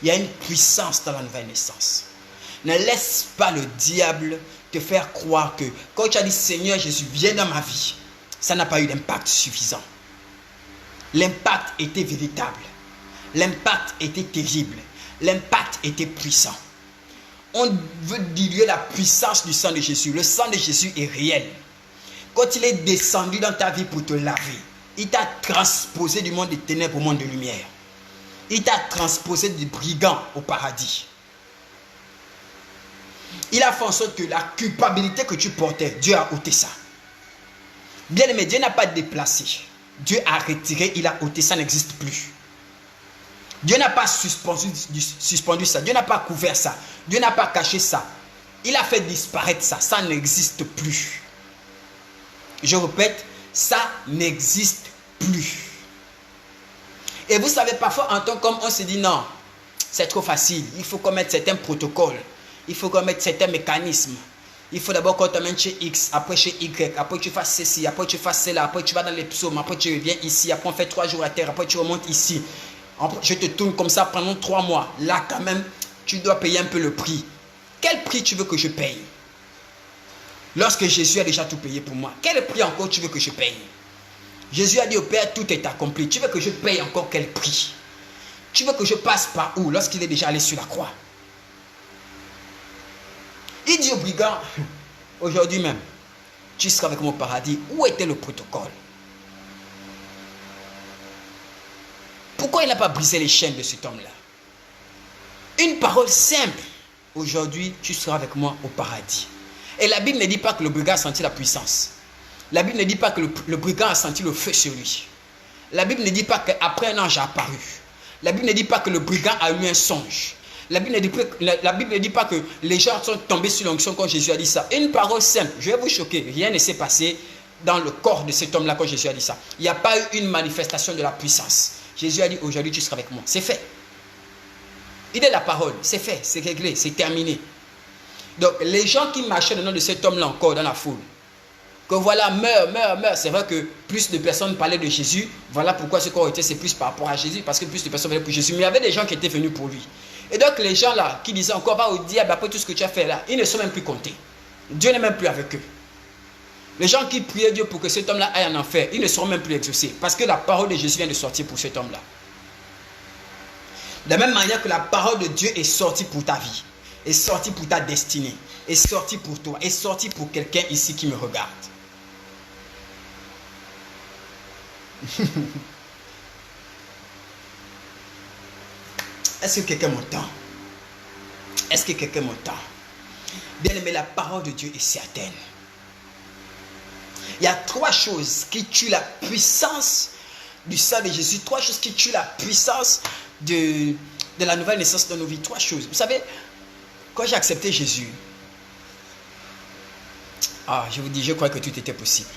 Il y a une puissance dans la nouvelle naissance. Ne laisse pas le diable te faire croire que quand tu as dit Seigneur Jésus, viens dans ma vie, ça n'a pas eu d'impact suffisant. L'impact était véritable. L'impact était terrible. L'impact était puissant. On veut diluer la puissance du sang de Jésus. Le sang de Jésus est réel. Quand il est descendu dans ta vie pour te laver, il t'a transposé du monde des ténèbres au monde de lumière. Il t'a transposé du brigand au paradis. Il a fait en sorte que la culpabilité que tu portais, Dieu a ôté ça. Bien aimé, Dieu n'a pas déplacé. Dieu a retiré, il a ôté, ça n'existe plus. Dieu n'a pas suspendu ça. Dieu n'a pas couvert ça. Dieu n'a pas caché ça. Il a fait disparaître ça. Ça n'existe plus. Je répète, ça n'existe plus. Et vous savez, parfois en tant qu'homme, on se dit non, c'est trop facile. Il faut qu'on mette certains protocoles. Il faut qu'on mette certains mécanismes. Il faut d'abord qu'on t'emmène chez X, après chez Y, après tu fasses ceci, après tu fasses cela, après tu vas dans les psaumes, après tu reviens ici, après on fait 3 jours à terre, après tu remontes ici. Je te tourne comme ça pendant 3 mois. Là quand même, tu dois payer un peu le prix. Quel prix tu veux que je paye? Lorsque Jésus a déjà tout payé pour moi, quel prix encore tu veux que je paye? Jésus a dit au Père, tout est accompli. Tu veux que je paye encore quel prix? Tu veux que je passe par où lorsqu'il est déjà allé sur la croix? Il dit au brigand, aujourd'hui même, tu seras avec moi au paradis. Où était le protocole? Pourquoi il n'a pas brisé les chaînes de cet homme-là? Une parole simple. Aujourd'hui, tu seras avec moi au paradis. Et la Bible ne dit pas que le brigand a senti la puissance. La Bible ne dit pas que le brigand a senti le feu sur lui. La Bible ne dit pas qu'après un ange a apparu. La Bible ne dit pas que le brigand a eu un songe. La Bible ne dit pas que les gens sont tombés sur l'onction quand Jésus a dit ça. Une parole simple, je vais vous choquer, rien ne s'est passé dans le corps de cet homme-là quand Jésus a dit ça. Il n'y a pas eu une manifestation de la puissance. Jésus a dit, aujourd'hui tu seras avec moi. C'est fait. Il est la parole, c'est fait, c'est réglé, c'est terminé. Donc les gens qui marchaient le nom de cet homme-là encore dans la foule, que voilà, meurs. C'est vrai que plus de personnes parlaient de Jésus. Voilà pourquoi ce qu'on était, c'est plus par rapport à Jésus, parce que plus de personnes venaient pour Jésus. Mais il y avait des gens qui étaient venus pour lui. Et donc les gens là, qui disaient encore, va au diable après tout ce que tu as fait là, ils ne sont même plus comptés. Dieu n'est même plus avec eux. Les gens qui priaient Dieu pour que cet homme-là aille en enfer, ils ne seront même plus exaucés. Parce que la parole de Jésus vient de sortir pour cet homme-là. De la même manière que la parole de Dieu est sortie pour ta vie, est sortie pour ta destinée, est sortie pour toi, est sortie pour quelqu'un ici qui me regarde. Est-ce que quelqu'un m'entend? Est-ce que quelqu'un m'entend? Bien aimé, la parole de Dieu est certaine. Il y a 3 choses qui tuent la puissance du sang de Jésus. 3 choses qui tuent la puissance de la nouvelle naissance dans nos vies. 3 choses. Vous savez, quand j'ai accepté Jésus, je vous dis, je crois que tout était possible.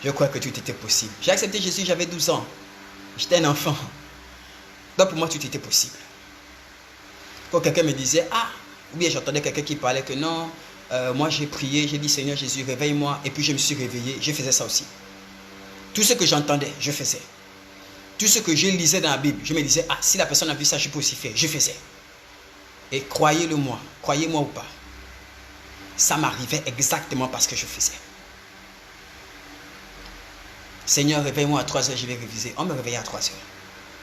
Je crois que tout était possible. J'ai accepté Jésus, j'avais 12 ans. J'étais un enfant. Donc pour moi, tout était possible. Quand quelqu'un me disait, ou bien j'entendais quelqu'un qui parlait que non, moi j'ai prié, j'ai dit Seigneur Jésus, réveille-moi, et puis je me suis réveillé, je faisais ça aussi. Tout ce que j'entendais, je faisais. Tout ce que je lisais dans la Bible, je me disais, si la personne a vu ça, je peux aussi faire, je faisais. Et croyez-le-moi, croyez-moi ou pas, ça m'arrivait exactement parce que je faisais. Seigneur, réveille-moi à 3 heures, je vais réviser. On me réveillait à 3 heures.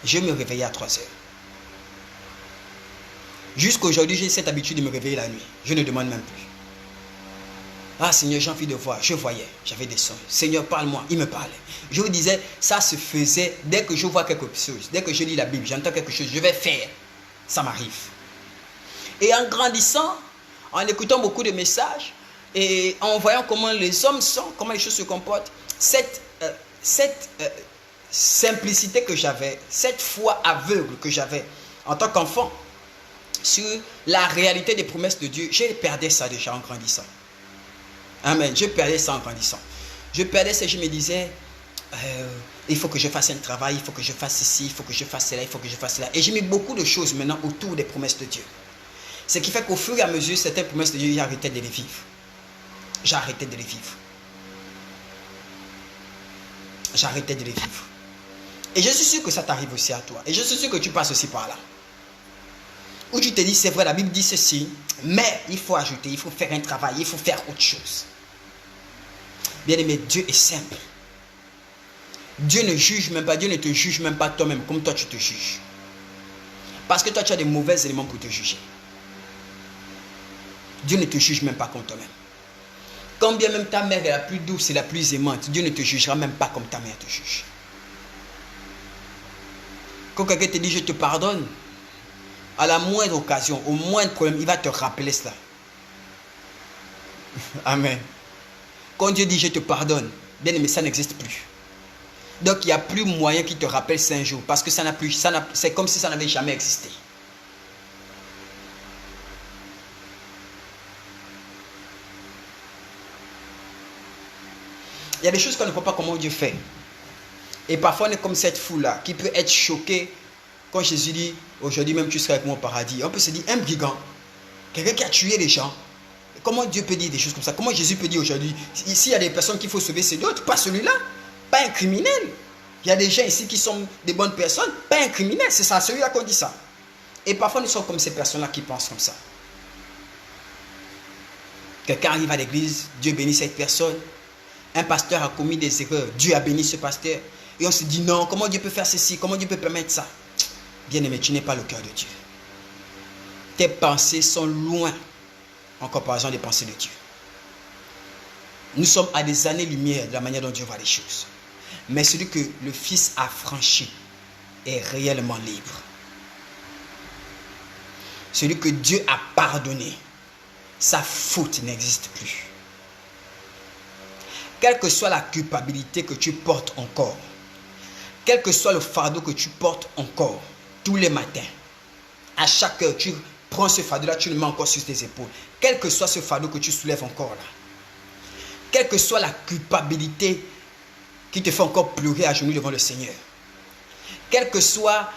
Je me réveillais à 3 heures. Jusqu'aujourd'hui, j'ai cette habitude de me réveiller la nuit. Je ne demande même plus. Seigneur, j'ai envie de voir. Je voyais. J'avais des sons. Seigneur, parle-moi. Il me parlait. Je vous disais, ça se faisait dès que je vois quelque chose. Dès que je lis la Bible, j'entends quelque chose, je vais faire. Ça m'arrive. Et en grandissant, en écoutant beaucoup de messages, Et en voyant comment les hommes sont, comment les choses se comportent, cette simplicité que j'avais, cette foi aveugle que j'avais en tant qu'enfant sur la réalité des promesses de Dieu, je perdais ça déjà en grandissant. Amen. Je perdais ça en grandissant. Je perdais ça, je me disais, il faut que je fasse un travail, il faut que je fasse ceci, il faut que je fasse cela, il faut que je fasse cela. Et j'ai mis beaucoup de choses maintenant autour des promesses de Dieu. Ce qui fait qu'au fur et à mesure, certaines promesses de Dieu, j'ai arrêté de les vivre. J'ai arrêté de les vivre. J'ai arrêté de les vivre. Et je suis sûr que ça t'arrive aussi à toi. Et je suis sûr que tu passes aussi par là. Où tu te dis, c'est vrai, la Bible dit ceci, mais il faut ajouter, il faut faire un travail, il faut faire autre chose. Bien aimé, Dieu est simple. Dieu ne juge même pas, Dieu ne te juge même pas toi-même comme toi tu te juges. Parce que toi tu as des mauvais éléments pour te juger. Dieu ne te juge même pas comme toi-même. Quand bien même ta mère est la plus douce et la plus aimante, Dieu ne te jugera même pas comme ta mère te juge. Quand quelqu'un te dit je te pardonne, à la moindre occasion, au moindre problème, il va te rappeler cela. Amen. Quand Dieu dit je te pardonne, bien aimé, ça n'existe plus. Donc il n'y a plus moyen qu'il te rappelle 5 jours. Parce que ça n'a plus, c'est comme si ça n'avait jamais existé. Il y a des choses qu'on ne voit pas comment Dieu fait. Et parfois on est comme cette foule-là qui peut être choquée quand Jésus dit aujourd'hui même tu seras avec moi au paradis. On peut se dire un brigand, quelqu'un qui a tué les gens. Comment Dieu peut dire des choses comme ça? Comment Jésus peut dire aujourd'hui, ici il y a des personnes qu'il faut sauver, c'est d'autres, pas celui-là, pas un criminel. Il y a des gens ici qui sont des bonnes personnes, pas un criminel, c'est ça, celui-là qu'on dit ça. Et parfois nous sommes comme ces personnes-là qui pensent comme ça. Quelqu'un arrive à l'église, Dieu bénit cette personne. Un pasteur a commis des erreurs, Dieu a béni ce pasteur. Et on se dit non, comment Dieu peut faire ceci, comment Dieu peut permettre ça? Bien aimé, tu n'es pas le cœur de Dieu. Tes pensées sont loin en comparaison des pensées de Dieu. Nous sommes à des années-lumière de la manière dont Dieu voit les choses. Mais celui que le Fils a franchi est réellement libre. Celui que Dieu a pardonné, sa faute n'existe plus. Quelle que soit la culpabilité que tu portes encore, quel que soit le fardeau que tu portes encore, tous les matins, à chaque heure, tu prends ce fardeau-là, tu le mets encore sur tes épaules. Quel que soit ce fardeau que tu soulèves encore là, quelle que soit la culpabilité qui te fait encore pleurer à genoux devant le Seigneur, quelle que soit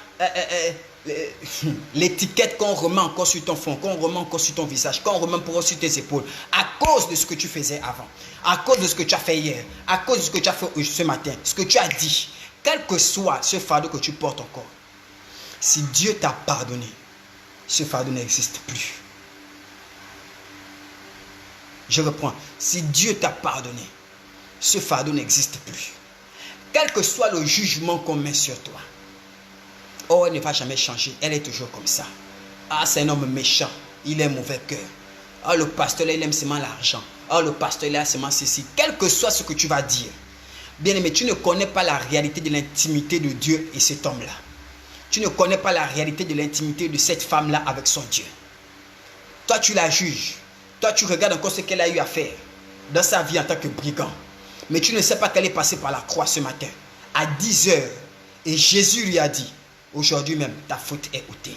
l'étiquette qu'on remet encore sur ton front, qu'on remet encore sur ton visage, qu'on remet encore sur tes épaules, à cause de ce que tu faisais avant, à cause de ce que tu as fait hier, à cause de ce que tu as fait ce matin, ce que tu as dit, quel que soit ce fardeau que tu portes encore, si Dieu t'a pardonné, ce fardeau n'existe plus. Je reprends, si Dieu t'a pardonné, ce fardeau n'existe plus. Quel que soit le jugement qu'on met sur toi, oh, elle ne va jamais changer, elle est toujours comme ça. Ah, c'est un homme méchant, il a un mauvais cœur. Ah, le pasteur là, il aime seulement l'argent. Ah, le pasteur là, seulement ceci. Quel que soit ce que tu vas dire, bien aimé, tu ne connais pas la réalité de l'intimité de Dieu et cet homme-là. Tu ne connais pas la réalité de l'intimité de cette femme-là avec son Dieu. Toi, tu la juges. Toi, tu regardes encore ce qu'elle a eu à faire dans sa vie en tant que brigand. Mais tu ne sais pas qu'elle est passée par la croix ce matin, à 10 heures. Et Jésus lui a dit, aujourd'hui même, ta faute est ôtée.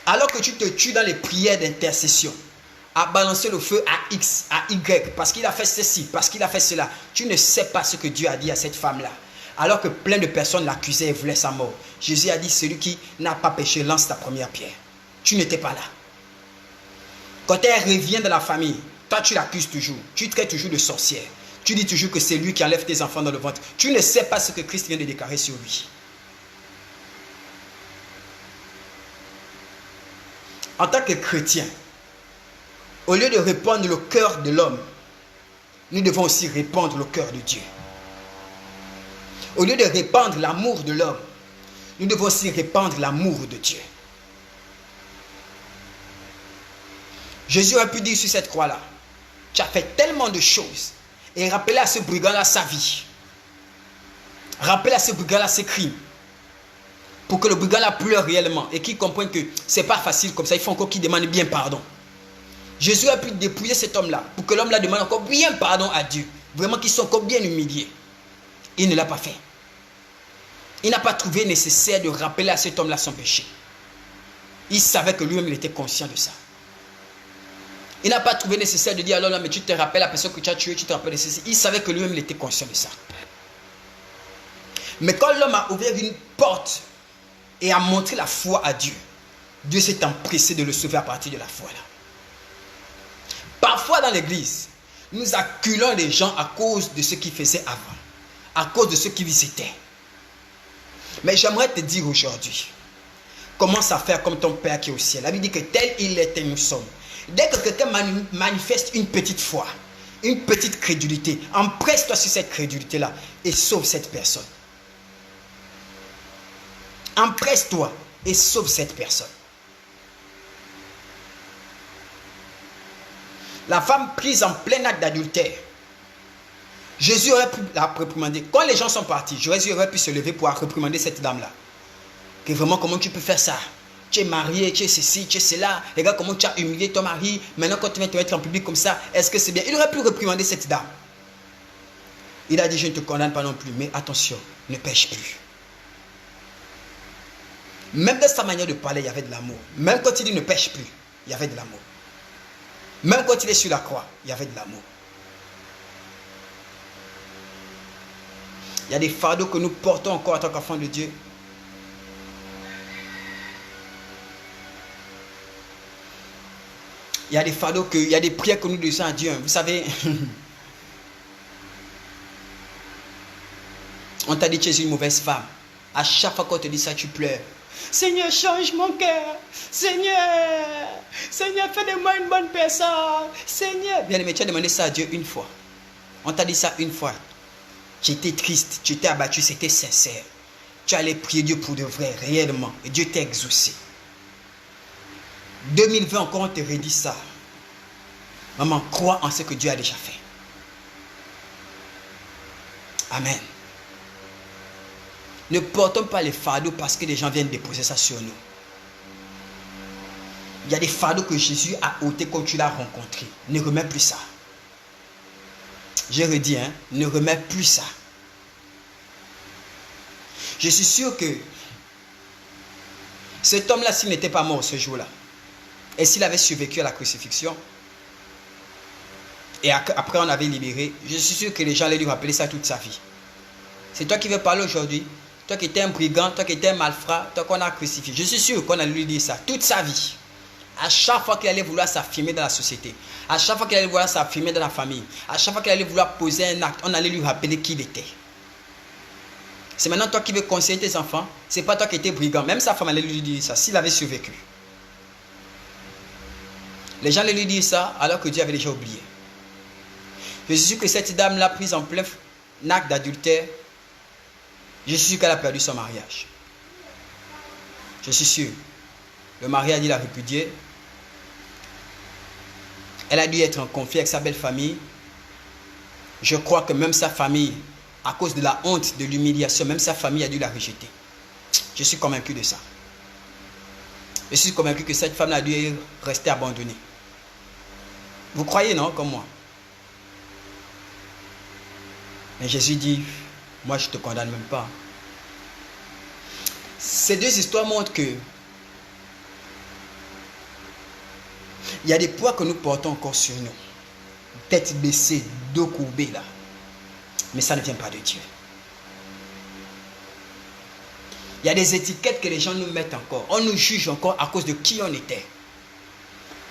Alors que tu te tues dans les prières d'intercession, à balancer le feu à X, à Y, parce qu'il a fait ceci, parce qu'il a fait cela, tu ne sais pas ce que Dieu a dit à cette femme-là. Alors que plein de personnes l'accusaient et voulaient sa mort. Jésus a dit, celui qui n'a pas péché, lance ta première pierre. Tu n'étais pas là. Quand elle revient de la famille, toi tu l'accuses toujours. Tu traites toujours de sorcière. Tu dis toujours que c'est lui qui enlève tes enfants dans le ventre. Tu ne sais pas ce que Christ vient de déclarer sur lui. En tant que chrétien, au lieu de répandre le cœur de l'homme, nous devons aussi répandre le cœur de Dieu. Au lieu de répandre l'amour de l'homme, nous devons aussi répandre l'amour de Dieu. Jésus aurait pu dire sur cette croix-là, tu as fait tellement de choses, et rappeler à ce brigand-là sa vie. Rappeler à ce brigand-là ses crimes. Pour que le brigand-là pleure réellement et qu'il comprenne que ce n'est pas facile comme ça. Il faut encore qu'il demande bien pardon. Jésus a pu dépouiller cet homme-là pour que l'homme-là demande encore bien pardon à Dieu. Vraiment qu'ils sont encore bien humiliés. Il ne l'a pas fait. Il n'a pas trouvé nécessaire de rappeler à cet homme-là son péché. Il savait que lui-même il était conscient de ça. Il n'a pas trouvé nécessaire de dire à l'homme, mais tu te rappelles la personne que tu as tuée, tu te rappelles de ceci. Il savait que lui-même il était conscient de ça. Mais quand l'homme a ouvert une porte et a montré la foi à Dieu, Dieu s'est empressé de le sauver à partir de la foi là. Parfois dans l'église, nous acculons les gens à cause de ce qu'ils faisaient avant, à cause de ce qu'ils étaient. Mais j'aimerais te dire aujourd'hui, commence à faire comme ton Père qui est au ciel. La Bible dit que tel il était, nous sommes. Dès que quelqu'un manifeste une petite foi, une petite crédulité, empresse-toi sur cette crédulité-là et sauve cette personne. Empresse-toi et sauve cette personne. La femme prise en plein acte d'adultère, Jésus aurait pu la réprimander. Quand les gens sont partis, Jésus aurait pu se lever pour réprimander cette dame-là. Que vraiment, comment tu peux faire ça? Tu es marié, tu es ceci, tu es cela. Regarde comment tu as humilié ton mari. Maintenant, quand tu viens te mettre en public comme ça, est-ce que c'est bien? Il aurait pu réprimander cette dame. Il a dit, je ne te condamne pas non plus, mais attention, ne pêche plus. Même dans sa manière de parler, il y avait de l'amour. Même quand il dit ne pêche plus, il y avait de l'amour. Même quand il est sur la croix, il y avait de l'amour. Il y a des fardeaux que nous portons encore en tant qu'enfants de Dieu. Il y a des fardeaux, il y a des prières que nous disons à Dieu. Vous savez, on t'a dit que tu es une mauvaise femme. À chaque fois qu'on te dit ça, tu pleures. Seigneur, change mon cœur. Seigneur, Seigneur, fais de moi une bonne personne. Seigneur. Bien aimé, tu as demandé ça à Dieu une fois. On t'a dit ça une fois. Tu étais triste, tu étais abattu, c'était sincère. Tu allais prier Dieu pour de vrai, réellement. Et Dieu t'a exaucé. 2020 encore, on te redit ça. Maman, crois en ce que Dieu a déjà fait. Amen. Ne portons pas les fardeaux parce que les gens viennent déposer ça sur nous. Il y a des fardeaux que Jésus a ôtés quand tu l'as rencontré. Ne remets plus ça. Je redis, hein, ne remets plus ça. Je suis sûr que cet homme-là, s'il n'était pas mort ce jour-là, et s'il avait survécu à la crucifixion, et après on avait libéré, je suis sûr que les gens allaient lui rappeler ça toute sa vie. C'est toi qui veux parler aujourd'hui, toi qui étais un brigand, toi qui étais un malfrat, toi qu'on a crucifié. Je suis sûr qu'on allait lui dire ça toute sa vie. À chaque fois qu'il allait vouloir s'affirmer dans la société, à chaque fois qu'il allait vouloir s'affirmer dans la famille, à chaque fois qu'il allait vouloir poser un acte, on allait lui rappeler qui il était. C'est maintenant toi qui veux conseiller tes enfants, c'est pas toi qui étais brigand. Même sa femme allait lui dire ça, s'il avait survécu. Les gens allaient lui dire ça alors que Dieu avait déjà oublié. Je suis sûr que cette dame-là, prise en plein acte d'adultère, je suis sûr qu'elle a perdu son mariage. Je suis sûr. Le mari a dit la répudier. Elle a dû être en conflit avec sa belle famille. Je crois que même sa famille, à cause de la honte, de l'humiliation, même sa famille a dû la rejeter. Je suis convaincu de ça. Je suis convaincu que cette femme a dû rester abandonnée. Vous croyez, non, comme moi? Mais Jésus dit, moi je ne te condamne même pas. Ces deux histoires montrent que il y a des poids que nous portons encore sur nous. Tête baissée, dos courbé là. Mais ça ne vient pas de Dieu. Il y a des étiquettes que les gens nous mettent encore. On nous juge encore à cause de qui on était.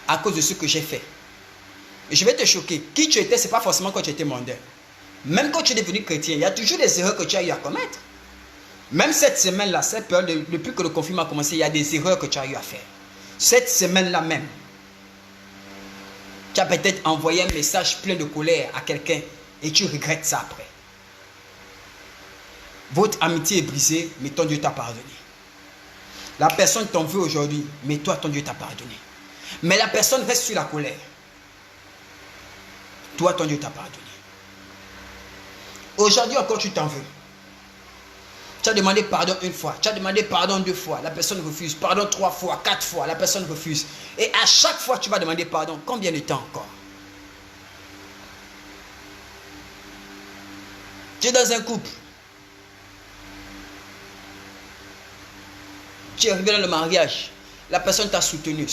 À cause de ce que j'ai fait. Et je vais te choquer. Qui tu étais, ce n'est pas forcément quand tu étais mondain. Même quand tu es devenu chrétien, il y a toujours des erreurs que tu as eu à commettre. Même cette semaine-là, cette période, depuis que le confinement a commencé, il y a des erreurs que tu as eu à faire. Cette semaine-là même, tu as peut-être envoyé un message plein de colère à quelqu'un et tu regrettes ça après. Votre amitié est brisée, mais ton Dieu t'a pardonné. La personne t'en veut aujourd'hui, mais toi, ton Dieu t'a pardonné. Mais la personne reste sur la colère. Toi, ton Dieu t'a pardonné. Aujourd'hui encore, tu t'en veux. Tu as demandé pardon une fois, tu as demandé pardon 2 fois, la personne refuse. Pardon 3 fois, 4 fois, la personne refuse. Et à chaque fois, tu vas demander pardon. Combien de temps encore? Tu es dans un couple. Tu es arrivé dans le mariage. La personne t'a soutenu.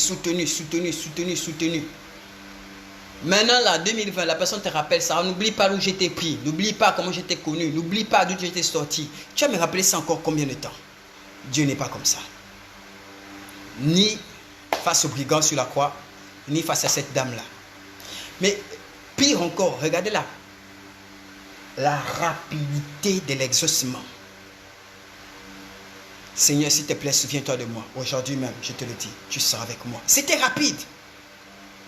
Maintenant, là, 2020, la personne te rappelle ça. N'oublie pas où j'étais pris. N'oublie pas comment j'étais connu. N'oublie pas d'où j'étais sorti. Tu vas me rappeler ça encore combien de temps? Dieu n'est pas comme ça. Ni face au brigand sur la croix, ni face à cette dame-là. Mais pire encore, regardez là. La rapidité de l'exaucement. Seigneur, s'il te plaît, souviens-toi de moi. Aujourd'hui même, je te le dis, tu seras avec moi. C'était rapide.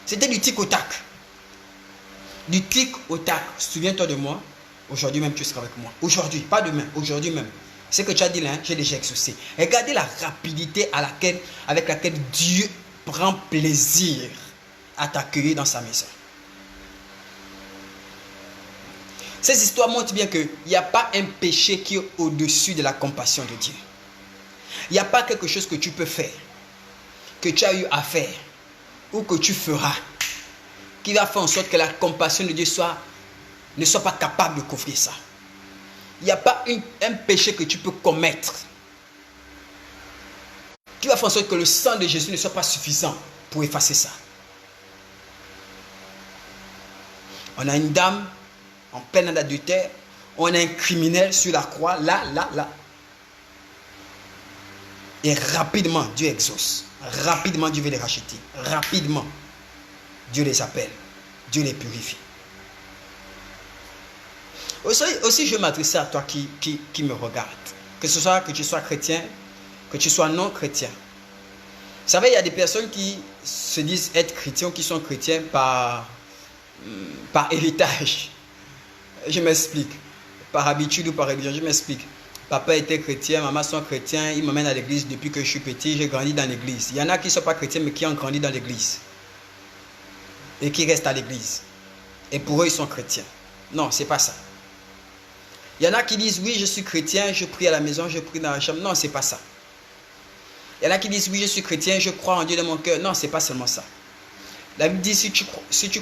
C'était du tic au tac. Du tic au tac. Souviens-toi de moi. Aujourd'hui même, tu seras avec moi. Aujourd'hui, pas demain. Aujourd'hui même. Ce que tu as dit là, j'ai déjà exaucé. Regardez la rapidité avec laquelle Dieu prend plaisir à t'accueillir dans sa maison. Ces histoires montrent bien qu'il n'y a pas un péché qui est au-dessus de la compassion de Dieu. Il n'y a pas quelque chose que tu peux faire, que tu as eu à faire, ou que tu feras, qui va faire en sorte que la compassion de Dieu ne soit pas capable de couvrir ça. Il n'y a pas un péché que tu peux commettre, qui va faire en sorte que le sang de Jésus ne soit pas suffisant pour effacer ça. On a une dame en plein adultère, on a un criminel sur la croix, là. Et rapidement, Dieu exauce. Rapidement, Dieu veut les racheter. Rapidement, Dieu les appelle. Dieu les purifie. Aussi, je m'adresse à toi qui me regarde. Que tu sois chrétien, que tu sois non chrétien. Vous savez, il y a des personnes qui se disent être chrétiens ou qui sont chrétiens par héritage. Je m'explique. Par habitude ou par religion, je m'explique. Papa était chrétien, maman sont chrétiens, ils m'emmènent à l'église depuis que je suis petit, j'ai grandi dans l'église. Il y en a qui ne sont pas chrétiens mais qui ont grandi dans l'église. Et qui restent à l'église. Et pour eux, ils sont chrétiens. Non, ce n'est pas ça. Il y en a qui disent, oui, je suis chrétien, je prie à la maison, je prie dans la chambre. Non, ce n'est pas ça. Il y en a qui disent, oui, je suis chrétien, je crois en Dieu dans mon cœur. Non, ce n'est pas seulement ça. La Bible dit, si tu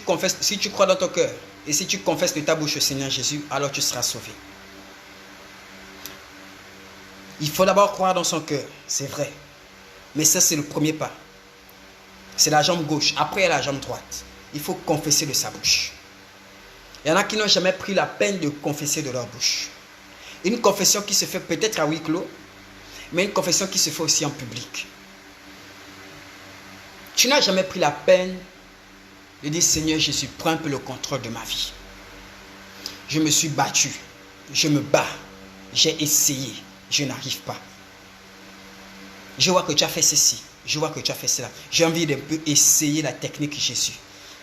crois dans ton cœur et si tu confesses de ta bouche au Seigneur Jésus, alors tu seras sauvé. Il faut d'abord croire dans son cœur, c'est vrai. Mais ça, c'est le premier pas. C'est la jambe gauche. Après, il y a la jambe droite. Il faut confesser de sa bouche. Il y en a qui n'ont jamais pris la peine de confesser de leur bouche. Une confession qui se fait peut-être à huis clos, mais une confession qui se fait aussi en public. Tu n'as jamais pris la peine de dire, Seigneur Jésus, prends un peu le contrôle de ma vie. Je me suis battu. Je me bats. J'ai essayé. Je n'arrive pas. Je vois que tu as fait ceci. Je vois que tu as fait cela. J'ai envie d'un peu essayer la technique Jésus.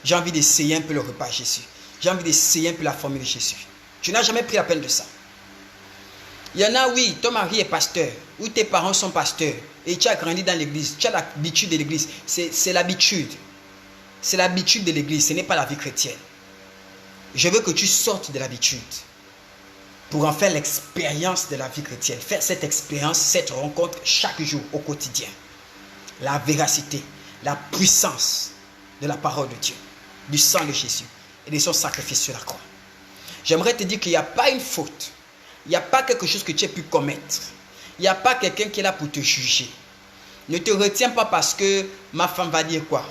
J'ai envie d'essayer un peu le repas Jésus. J'ai envie d'essayer un peu la formule Jésus. Tu n'as jamais pris la peine de ça. Il y en a, oui, ton mari est pasteur. Ou tes parents sont pasteurs. Et tu as grandi dans l'église. Tu as l'habitude de l'église. C'est l'habitude. C'est l'habitude de l'église. Ce n'est pas la vie chrétienne. Je veux que tu sortes de l'habitude. Pour en faire l'expérience de la vie chrétienne. Faire cette expérience, cette rencontre chaque jour au quotidien. La véracité, la puissance de la parole de Dieu, du sang de Jésus et de son sacrifice sur la croix. J'aimerais te dire qu'il n'y a pas une faute. Il n'y a pas quelque chose que tu aies pu commettre. Il n'y a pas quelqu'un qui est là pour te juger. Ne te retiens pas parce que ma femme va dire quoi?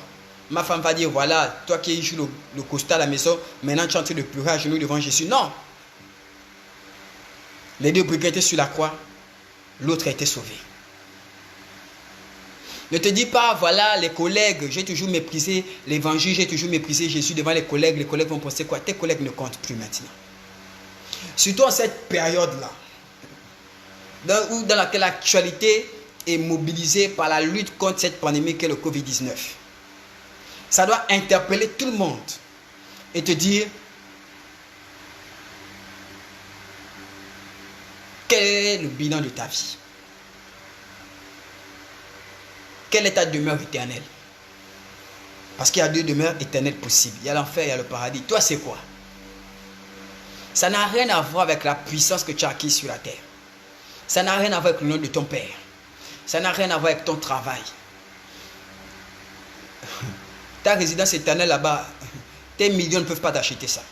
Ma femme va dire, voilà, toi qui joues le costaud à la maison, maintenant tu es en train de pleurer à genoux devant Jésus. Non. Les deux brigands étaient sur la croix, l'autre a été sauvé. Ne te dis pas, voilà, les collègues, j'ai toujours méprisé l'évangile, j'ai toujours méprisé Jésus devant les collègues vont penser quoi? Tes collègues ne comptent plus maintenant. Surtout en cette période-là, dans laquelle l'actualité est mobilisée par la lutte contre cette pandémie qu'est le Covid-19. Ça doit interpeller tout le monde et te dire, quel est le bilan de ta vie? Quelle est ta demeure éternelle? Parce qu'il y a deux demeures éternelles possibles. Il y a l'enfer, il y a le paradis. Toi, c'est quoi? Ça n'a rien à voir avec la puissance que tu as acquise sur la terre. Ça n'a rien à voir avec le nom de ton père. Ça n'a rien à voir avec ton travail. Ta résidence éternelle là-bas, tes millions ne peuvent pas t'acheter ça.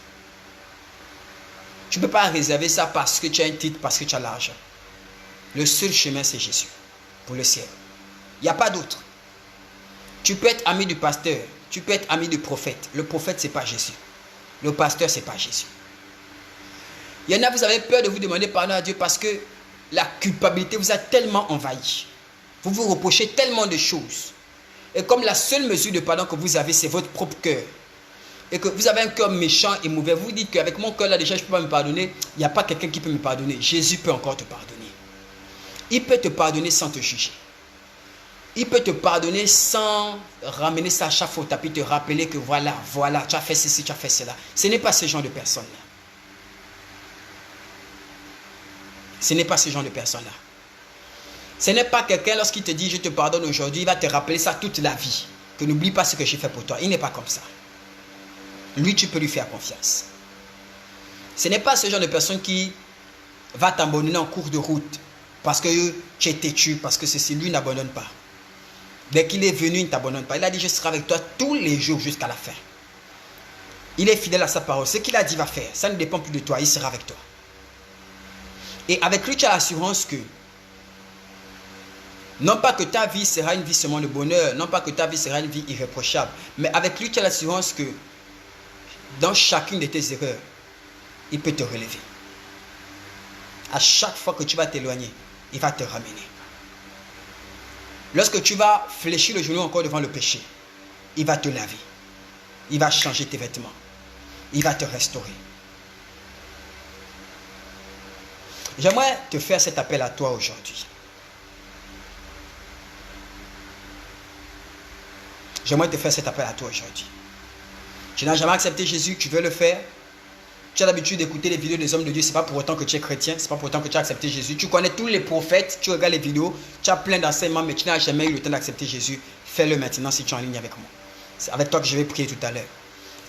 Tu ne peux pas réserver ça parce que tu as un titre, parce que tu as l'argent. Le seul chemin, c'est Jésus, pour le ciel. Il n'y a pas d'autre. Tu peux être ami du pasteur, tu peux être ami du prophète. Le prophète, ce n'est pas Jésus. Le pasteur, ce n'est pas Jésus. Il y en a, vous avez peur de vous demander pardon à Dieu parce que la culpabilité vous a tellement envahi. Vous vous reprochez tellement de choses. Et comme la seule mesure de pardon que vous avez, c'est votre propre cœur. Et que vous avez un cœur méchant et mauvais. Vous dites qu'avec mon cœur là déjà, je ne peux pas me pardonner. Il n'y a pas quelqu'un qui peut me pardonner. Jésus peut encore te pardonner. Il peut te pardonner sans te juger. Il peut te pardonner sans ramener ça à chaque fois au tapis, te rappeler que voilà, tu as fait ceci, tu as fait cela. Ce n'est pas ce genre de personne-là. Ce n'est pas ce genre de personne-là. Ce n'est pas quelqu'un, lorsqu'il te dit je te pardonne aujourd'hui, il va te rappeler ça toute la vie. Que n'oublie pas ce que j'ai fait pour toi. Il n'est pas comme ça. Lui, tu peux lui faire confiance. Ce n'est pas ce genre de personne qui va t'abandonner en cours de route parce que tu es têtu, parce que ceci, lui n'abandonne pas. Dès qu'il est venu, il ne t'abandonne pas. Il a dit je serai avec toi tous les jours jusqu'à la fin. Il est fidèle à sa parole. Ce qu'il a dit va faire. Ça ne dépend plus de toi. Il sera avec toi. Et avec lui, tu as l'assurance que non pas que ta vie sera une vie seulement de bonheur, non pas que ta vie sera une vie irréprochable, mais avec lui, tu as l'assurance que dans chacune de tes erreurs, il peut te relever. À chaque fois que tu vas t'éloigner, il va te ramener. Lorsque tu vas fléchir le genou encore devant le péché, il va te laver. Il va changer tes vêtements. Il va te restaurer. J'aimerais te faire cet appel à toi aujourd'hui. J'aimerais te faire cet appel à toi aujourd'hui. Tu n'as jamais accepté Jésus, tu veux le faire. Tu as l'habitude d'écouter les vidéos des hommes de Dieu. Ce n'est pas pour autant que tu es chrétien. Ce n'est pas pour autant que tu as accepté Jésus. Tu connais tous les prophètes. Tu regardes les vidéos. Tu as plein d'enseignements, mais tu n'as jamais eu le temps d'accepter Jésus. Fais-le maintenant si tu es en ligne avec moi. C'est avec toi que je vais prier tout à l'heure.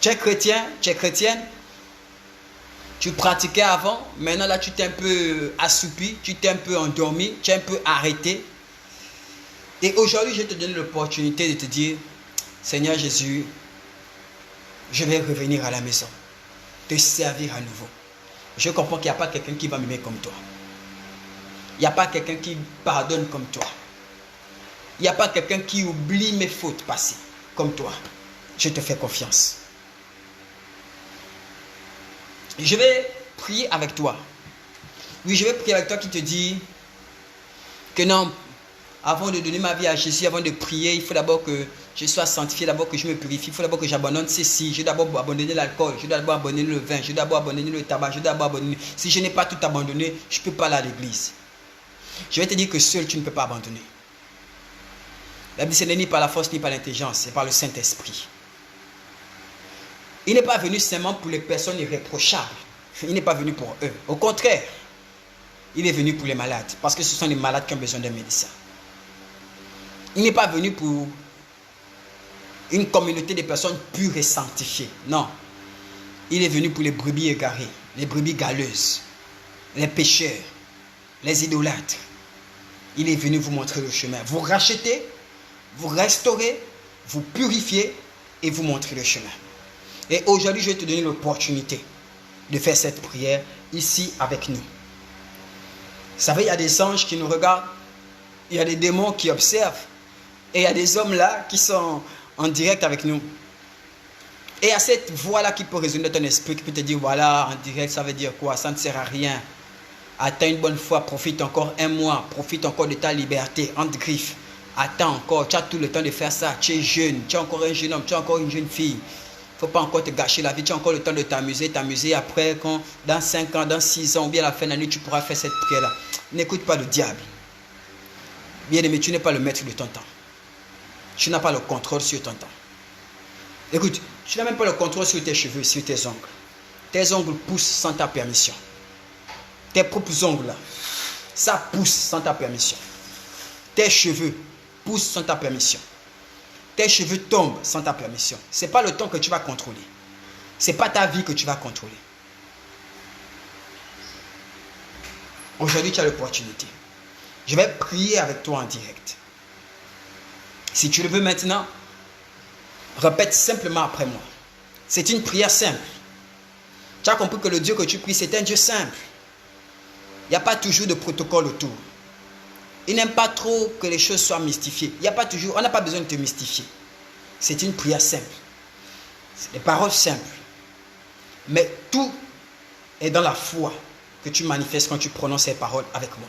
Tu es chrétien, tu es chrétienne. Tu pratiquais avant. Maintenant, là, tu t'es un peu assoupi. Tu t'es un peu endormi. Tu es un peu arrêté. Et aujourd'hui, je te donne l'opportunité de te dire, Seigneur Jésus, je vais revenir à la maison. Te servir à nouveau. Je comprends qu'il n'y a pas quelqu'un qui va m'aimer comme toi. Il n'y a pas quelqu'un qui pardonne comme toi. Il n'y a pas quelqu'un qui oublie mes fautes passées comme toi. Je te fais confiance. Je vais prier avec toi. Oui, je vais prier avec toi qui te dit que non, avant de donner ma vie à Jésus, avant de prier, il faut d'abord que je sois sanctifié, d'abord que je me purifie, il faut d'abord que j'abandonne ceci, je dois d'abord abandonner l'alcool, je dois d'abord abandonner le vin, je dois d'abord abandonner le tabac, je dois d'abord abandonner. Si je n'ai pas tout abandonné, je ne peux pas aller à l'église. Je vais te dire que seul tu ne peux pas abandonner. La Bible, ce n'est ni par la force ni par l'intelligence, c'est par le Saint-Esprit. Il n'est pas venu seulement pour les personnes irréprochables. Il n'est pas venu pour eux. Au contraire, il est venu pour les malades, parce que ce sont les malades qui ont besoin d'un médecin. Il n'est pas venu pour une communauté de personnes pures et sanctifiées. Non. Il est venu pour les brebis égarées, les brebis galeuses, les pécheurs, les idolâtres. Il est venu vous montrer le chemin. Vous rachetez, vous restaurez, vous purifiez et vous montrer le chemin. Et aujourd'hui, je vais te donner l'opportunité de faire cette prière ici avec nous. Vous savez, il y a des anges qui nous regardent, il y a des démons qui observent, et il y a des hommes là qui sont en direct avec nous. Et il y a cette voix-là qui peut résonner dans ton esprit, qui peut te dire, voilà, en direct, ça veut dire quoi? Ça ne sert à rien. Attends une bonne fois, profite encore un mois, profite encore de ta liberté, entre griffes. Attends encore, tu as tout le temps de faire ça. Tu es jeune, tu es encore un jeune homme, tu es encore une jeune fille. Il ne faut pas encore te gâcher la vie, tu as encore le temps de t'amuser après, quand, dans 5 ans, dans 6 ans, ou bien à la fin de l'année, tu pourras faire cette prière-là. N'écoute pas le diable. Bien-aimé, tu n'es pas le maître de ton temps. Tu n'as pas le contrôle sur ton temps. Écoute, tu n'as même pas le contrôle sur tes cheveux, sur tes ongles. Tes ongles poussent sans ta permission. Tes propres ongles là, ça pousse sans ta permission. Tes cheveux poussent sans ta permission. Tes cheveux tombent sans ta permission. Ce n'est pas le temps que tu vas contrôler. Ce n'est pas ta vie que tu vas contrôler. Aujourd'hui, tu as l'opportunité. Je vais prier avec toi en direct. Si tu le veux maintenant, répète simplement après moi. C'est une prière simple. Tu as compris que le Dieu que tu pries, c'est un Dieu simple. Il n'y a pas toujours de protocole autour. Il n'aime pas trop que les choses soient mystifiées. Il n'y a pas toujours, on n'a pas besoin de te mystifier. C'est une prière simple. C'est des paroles simples. Mais tout est dans la foi que tu manifestes quand tu prononces ces paroles avec moi.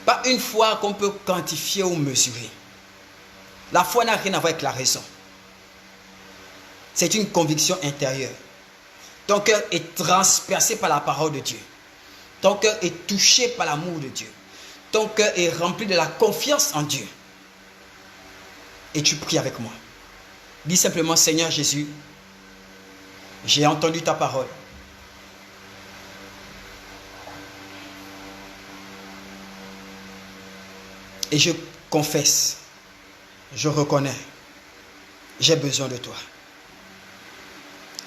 Pas une foi qu'on peut quantifier ou mesurer. La foi n'a rien à voir avec la raison. C'est une conviction intérieure. Ton cœur est transpercé par la parole de Dieu. Ton cœur est touché par l'amour de Dieu. Ton cœur est rempli de la confiance en Dieu. Et tu pries avec moi. Dis simplement, Seigneur Jésus, j'ai entendu ta parole. Et je confesse, je reconnais, j'ai besoin de toi.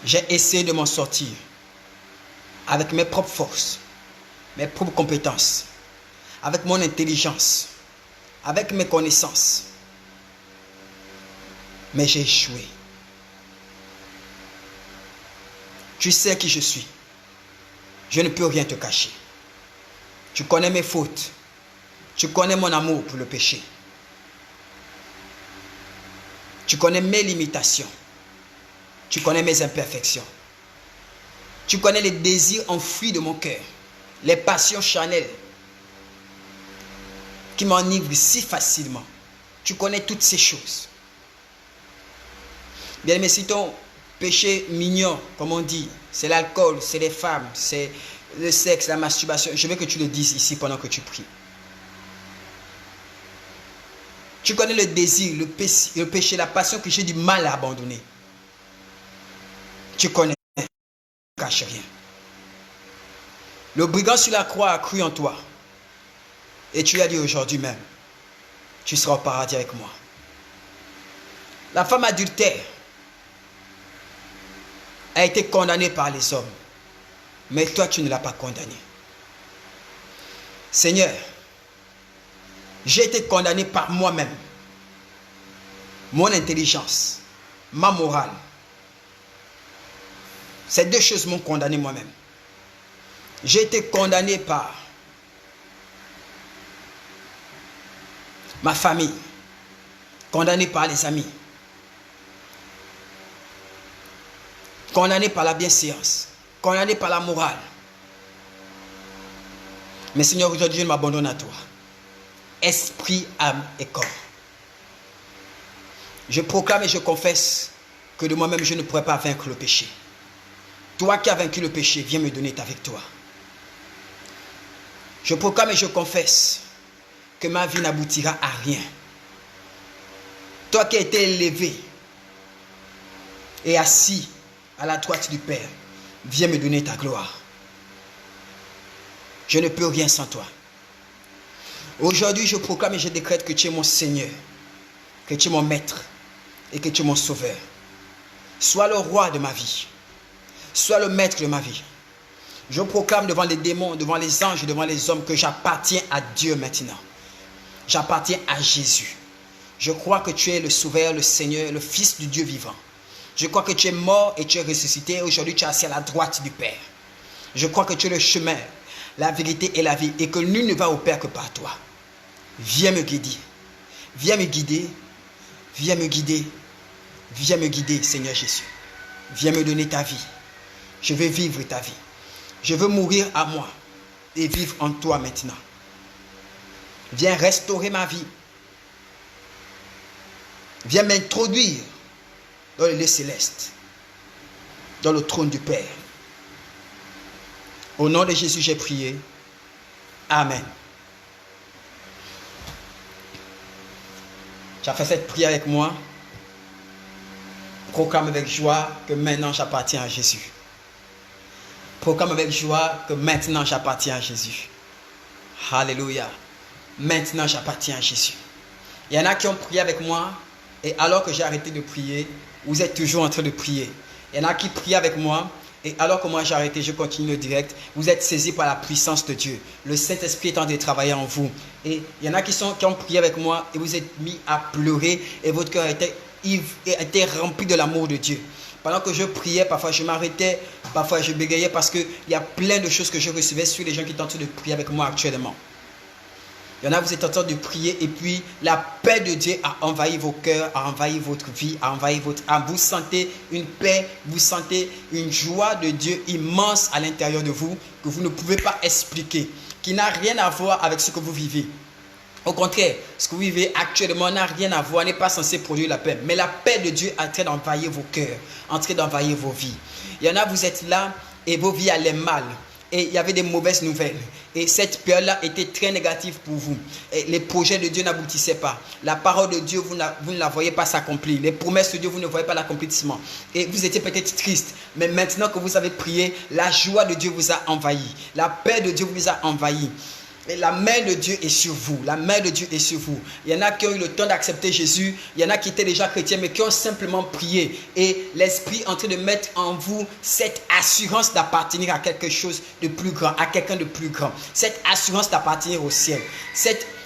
J'ai essayé de m'en sortir avec mes propres forces, mes propres compétences, avec mon intelligence, avec mes connaissances. Mais j'ai échoué. Tu sais qui je suis. Je ne peux rien te cacher. Tu connais mes fautes. Tu connais mon amour pour le péché. Tu connais mes limitations. Tu connais mes imperfections. Tu connais les désirs enfouis de mon cœur. Les passions charnelles qui m'enivrent si facilement. Tu connais toutes ces choses. Bien aimé, si ton péché mignon, comme on dit, c'est l'alcool, c'est les femmes, c'est le sexe, la masturbation, je veux que tu le dises ici pendant que tu pries. Tu connais le désir, le péché, la passion que j'ai du mal à abandonner. Tu connais, tu ne caches rien. Le brigand sur la croix a cru en toi. Et tu as dit aujourd'hui même, tu seras au paradis avec moi. La femme adultère a été condamnée par les hommes. Mais toi, tu ne l'as pas condamnée. Seigneur, j'ai été condamné par moi-même. Mon intelligence, ma morale. Ces deux choses m'ont condamné moi-même. J'ai été condamné par ma famille, condamné par les amis, condamné par la bienséance, condamné par la morale. Mais Seigneur, aujourd'hui, je m'abandonne à toi. Esprit, âme et corps. Je proclame et je confesse que de moi-même, je ne pourrais pas vaincre le péché. Toi qui as vaincu le péché, viens me donner ta victoire. Je proclame et je confesse que ma vie n'aboutira à rien. Toi qui as été élevé et assis à la droite du Père, viens me donner ta gloire. Je ne peux rien sans toi. Aujourd'hui, je proclame et je décrète que tu es mon Seigneur, que tu es mon Maître et que tu es mon Sauveur. Sois le roi de ma vie. Sois le maître de ma vie. Je proclame devant les démons, devant les anges, devant les hommes que j'appartiens à Dieu maintenant. J'appartiens à Jésus. Je crois que tu es le Sauveur, le Seigneur, le Fils du Dieu vivant. Je crois que tu es mort et tu es ressuscité. Aujourd'hui, tu es assis à la droite du Père. Je crois que tu es le chemin, la vérité et la vie et que nul ne va au Père que par toi. Viens me guider. Viens me guider. Viens me guider. Viens me guider, Seigneur Jésus. Viens me donner ta vie. Je veux vivre ta vie. Je veux mourir à moi et vivre en toi maintenant. Viens restaurer ma vie. Viens m'introduire dans le lieu céleste, dans le trône du Père. Au nom de Jésus, j'ai prié. Amen. Tu as fait cette prière avec moi. Proclame avec joie que maintenant j'appartiens à Jésus. Proclame avec joie que maintenant j'appartiens à Jésus. Alléluia. Maintenant j'appartiens à Jésus. Il y en a qui ont prié avec moi et alors que j'ai arrêté de prier, vous êtes toujours en train de prier. Il y en a qui prient avec moi Et alors que moi j'ai arrêté, je continue le direct. Vous êtes saisis par la puissance de Dieu. Le Saint-Esprit est en train de travailler en vous. Et il y en a qui ont prié avec moi et vous êtes mis à pleurer et votre cœur était rempli de l'amour de Dieu. Pendant que je priais, parfois je m'arrêtais, parfois je bégayais parce qu'il y a plein de choses que je recevais sur les gens qui sont en train de prier avec moi actuellement. Il y en a, vous êtes en train de prier et puis la paix de Dieu a envahi vos cœurs, a envahi votre vie, a envahi votre âme. Vous sentez une paix, vous sentez une joie de Dieu immense à l'intérieur de vous que vous ne pouvez pas expliquer, qui n'a rien à voir avec ce que vous vivez. Au contraire, ce que vous vivez actuellement n'a rien à voir, n'est pas censé produire la paix. Mais la paix de Dieu est en train d'envahir vos cœurs, en train d'envahir vos vies. Il y en a, vous êtes là et vos vies allaient mal. Et il y avait des mauvaises nouvelles. Et cette période-là était très négative pour vous. Et les projets de Dieu n'aboutissaient pas. La parole de Dieu, vous ne la voyez pas s'accomplir. Les promesses de Dieu, vous ne voyez pas l'accomplissement. Et vous étiez peut-être triste. Mais maintenant que vous avez prié, la joie de Dieu vous a envahi. La paix de Dieu vous a envahi. Et la main de Dieu est sur vous. La main de Dieu est sur vous. Il y en a qui ont eu le temps d'accepter Jésus. Il y en a qui étaient déjà chrétiens, mais qui ont simplement prié. Et l'Esprit est en train de mettre en vous cette assurance d'appartenir à quelque chose de plus grand, à quelqu'un de plus grand. Cette assurance d'appartenir au ciel.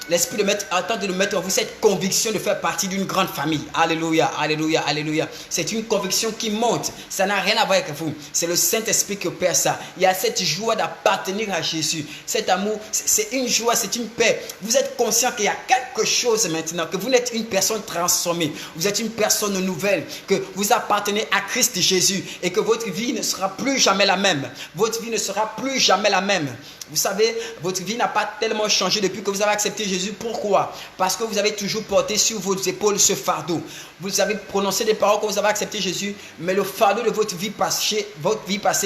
L'Esprit en train de mettre en vous cette conviction de faire partie d'une grande famille. Alléluia, alléluia, alléluia. C'est une conviction qui monte. Ça n'a rien à voir avec vous. C'est le Saint-Esprit qui opère ça. Il y a cette joie d'appartenir à Jésus. Cet amour, c'est une joie, c'est une paix. Vous êtes conscient qu'il y a quelque chose maintenant, que vous n'êtes une personne transformée. Vous êtes une personne nouvelle, que vous appartenez à Christ Jésus et que votre vie ne sera plus jamais la même. Votre vie ne sera plus jamais la même. Vous savez, votre vie n'a pas tellement changé depuis que vous avez accepté Jésus. Pourquoi? Parce que vous avez toujours porté sur vos épaules ce fardeau. Vous avez prononcé des paroles quand vous avez accepté Jésus, mais le fardeau de votre vie passée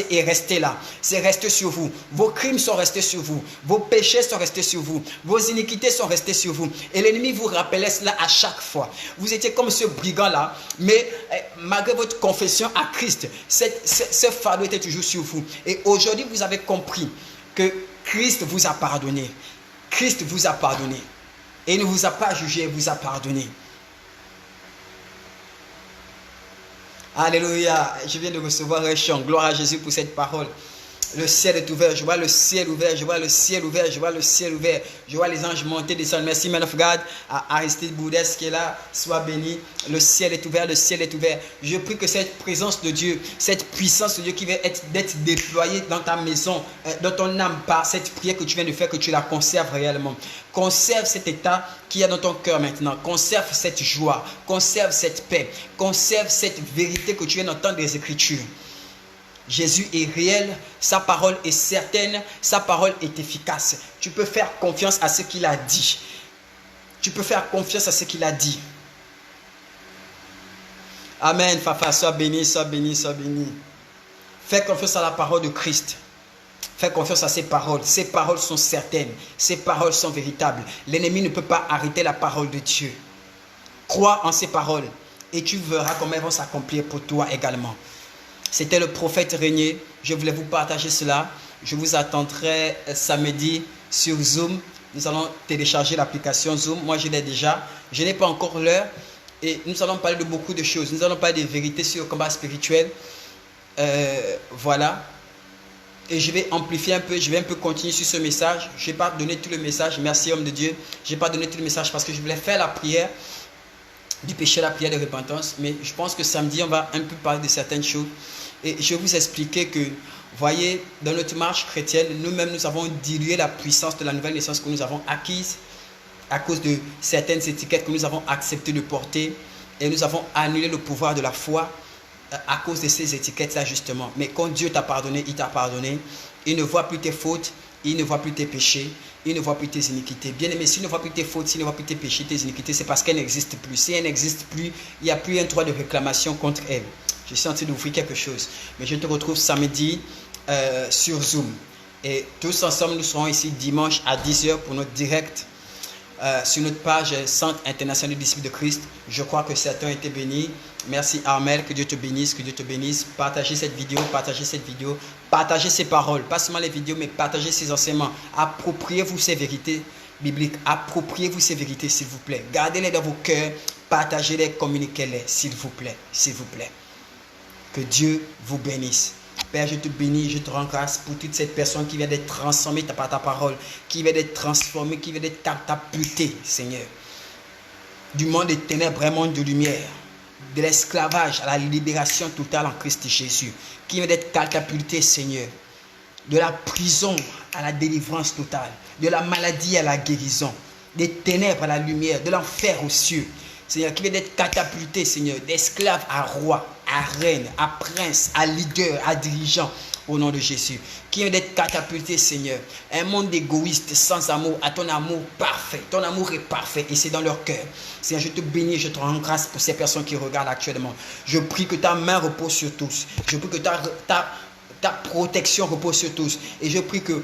est resté là. C'est resté sur vous. Vos crimes sont restés sur vous. Vos péchés sont restés sur vous. Vos iniquités sont restées sur vous. Et l'ennemi vous rappelait cela à chaque fois. Vous étiez comme ce brigand-là, mais malgré votre confession à Christ, ce fardeau était toujours sur vous. Et aujourd'hui, vous avez compris que Christ vous a pardonné. Christ vous a pardonné. Et il ne vous a pas jugé, il vous a pardonné. Alléluia. Je viens de recevoir un chant. Gloire à Jésus pour cette parole. Le ciel est ouvert, je vois le ciel ouvert, je vois le ciel ouvert, je vois le ciel ouvert. Je vois les anges monter, descendre. Merci, man of God, à Aristide Boudès qui est là. Sois béni. Le ciel est ouvert, le ciel est ouvert. Je prie que cette présence de Dieu, cette puissance de Dieu qui va d'être déployée dans ta maison, dans ton âme, par cette prière que tu viens de faire, que tu la conserves réellement. Conserve cet état qu'il y a dans ton cœur maintenant. Conserve cette joie, conserve cette paix, conserve cette vérité que tu viens d'entendre des Écritures. Jésus est réel, sa parole est certaine, sa parole est efficace. Tu peux faire confiance à ce qu'il a dit. Tu peux faire confiance à ce qu'il a dit. Amen, Fafa, sois béni, sois béni, sois béni. Fais confiance à la parole de Christ. Fais confiance à ses paroles. Ses paroles sont certaines. Ses paroles sont véritables. L'ennemi ne peut pas arrêter la parole de Dieu. Crois en ses paroles et tu verras comment elles vont s'accomplir pour toi également. C'était le prophète Régnier. Je voulais vous partager cela. Je vous attendrai samedi sur Zoom. Nous allons télécharger l'application Zoom. Moi, je l'ai déjà. Je n'ai pas encore l'heure. Et nous allons parler de beaucoup de choses. Nous allons parler des vérités sur le combat spirituel. Voilà. Et je vais amplifier un peu. Je vais un peu continuer sur ce message. Je n'ai pas donné tout le message. Merci, homme de Dieu. Je n'ai pas donné tout le message parce que je voulais faire la prière du péché, la prière de repentance. Mais je pense que samedi, on va un peu parler de certaines choses. Et je vais vous expliquer que, voyez, dans notre marche chrétienne, nous-mêmes, nous avons dilué la puissance de la nouvelle naissance que nous avons acquise à cause de certaines étiquettes que nous avons accepté de porter. Et nous avons annulé le pouvoir de la foi à cause de ces étiquettes-là, justement. Mais quand Dieu t'a pardonné, il t'a pardonné. Il ne voit plus tes fautes, il ne voit plus tes péchés, il ne voit plus tes iniquités. Bien aimé, s'il ne voit plus tes fautes, s'il ne voit plus tes péchés, tes iniquités, c'est parce qu'elles n'existent plus. Si elles n'existent plus, il n'y a plus un droit de réclamation contre elles. Je suis en train d'ouvrir quelque chose. Mais je te retrouve samedi sur Zoom. Et tous ensemble, nous serons ici dimanche à 10h pour notre direct sur notre page Centre International des Disciples de Christ. Je crois que certains ont été bénis. Merci Armel, que Dieu te bénisse, que Dieu te bénisse. Partagez cette vidéo, partagez ces paroles. Pas seulement les vidéos, mais partagez ces enseignements. Appropriez-vous ces vérités bibliques. Appropriez-vous ces vérités, s'il vous plaît. Gardez-les dans vos cœurs. Partagez-les, communiquez-les, s'il vous plaît. S'il vous plaît. Que Dieu vous bénisse. Père, je te bénis, je te rends grâce pour toute cette personne qui vient d'être transformée par ta parole, qui vient d'être transformée, qui vient d'être catapultée, Seigneur. Du monde des ténèbres, vraiment de lumière. De l'esclavage à la libération totale en Christ Jésus. Qui vient d'être catapultée, Seigneur. De la prison à la délivrance totale. De la maladie à la guérison. Des ténèbres à la lumière. De l'enfer aux cieux. Seigneur, qui vient d'être catapulté, Seigneur, d'esclave à roi, à reine, à prince, à leader, à dirigeant, au nom de Jésus. Qui vient d'être catapulté, Seigneur. Un monde égoïste, sans amour, à ton amour parfait. Ton amour est parfait et c'est dans leur cœur. Seigneur, je te bénis, je te rends grâce pour ces personnes qui regardent actuellement. Je prie que ta main repose sur tous. Je prie que ta protection repose sur tous. Et je prie que,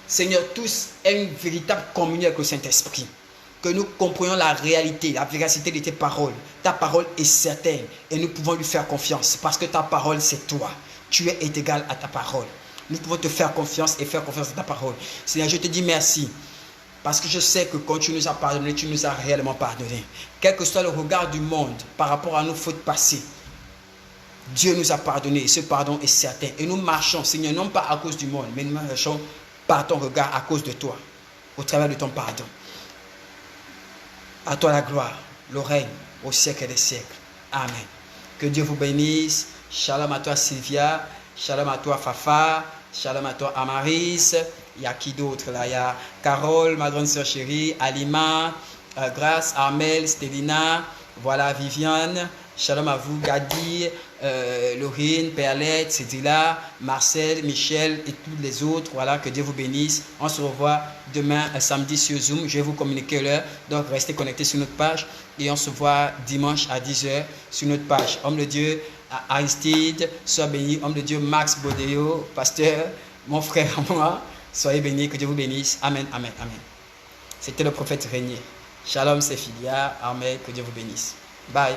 Seigneur, tous aient une véritable communion avec le Saint-Esprit. Que nous comprenions la réalité, la véracité de tes paroles. Ta parole est certaine et nous pouvons lui faire confiance parce que ta parole c'est toi. Tu es égal à ta parole. Nous pouvons te faire confiance et faire confiance à ta parole. Seigneur, je te dis merci parce que je sais que quand tu nous as pardonné, tu nous as réellement pardonné. Quel que soit le regard du monde par rapport à nos fautes passées, Dieu nous a pardonné et ce pardon est certain. Et nous marchons, Seigneur, non pas à cause du monde, mais nous marchons par ton regard à cause de toi, au travers de ton pardon. À toi la gloire, le règne au siècle des siècles. Amen. Que Dieu vous bénisse. Shalom à toi Sylvia. Shalom à toi Fafa. Shalom à toi Amaris. Il y a qui d'autre là? Il y a Carole, ma grande soeur chérie. Alima, Grace, Armel, Stélina. Voilà Viviane. Shalom à vous Gadi, Laurine, Perlette, Cédila, Marcel, Michel et tous les autres. Voilà, que Dieu vous bénisse. On se revoit demain samedi sur Zoom. Je vais vous communiquer l'heure. Donc restez connectés sur notre page. Et on se voit dimanche à 10h sur notre page. Homme de Dieu, Aristide, sois béni. Homme de Dieu, Max Bodeo, pasteur, mon frère, moi. Soyez bénis, que Dieu vous bénisse. Amen, amen, amen. C'était le prophète Régnier. Shalom, c'est Philia. Amen, que Dieu vous bénisse. Bye.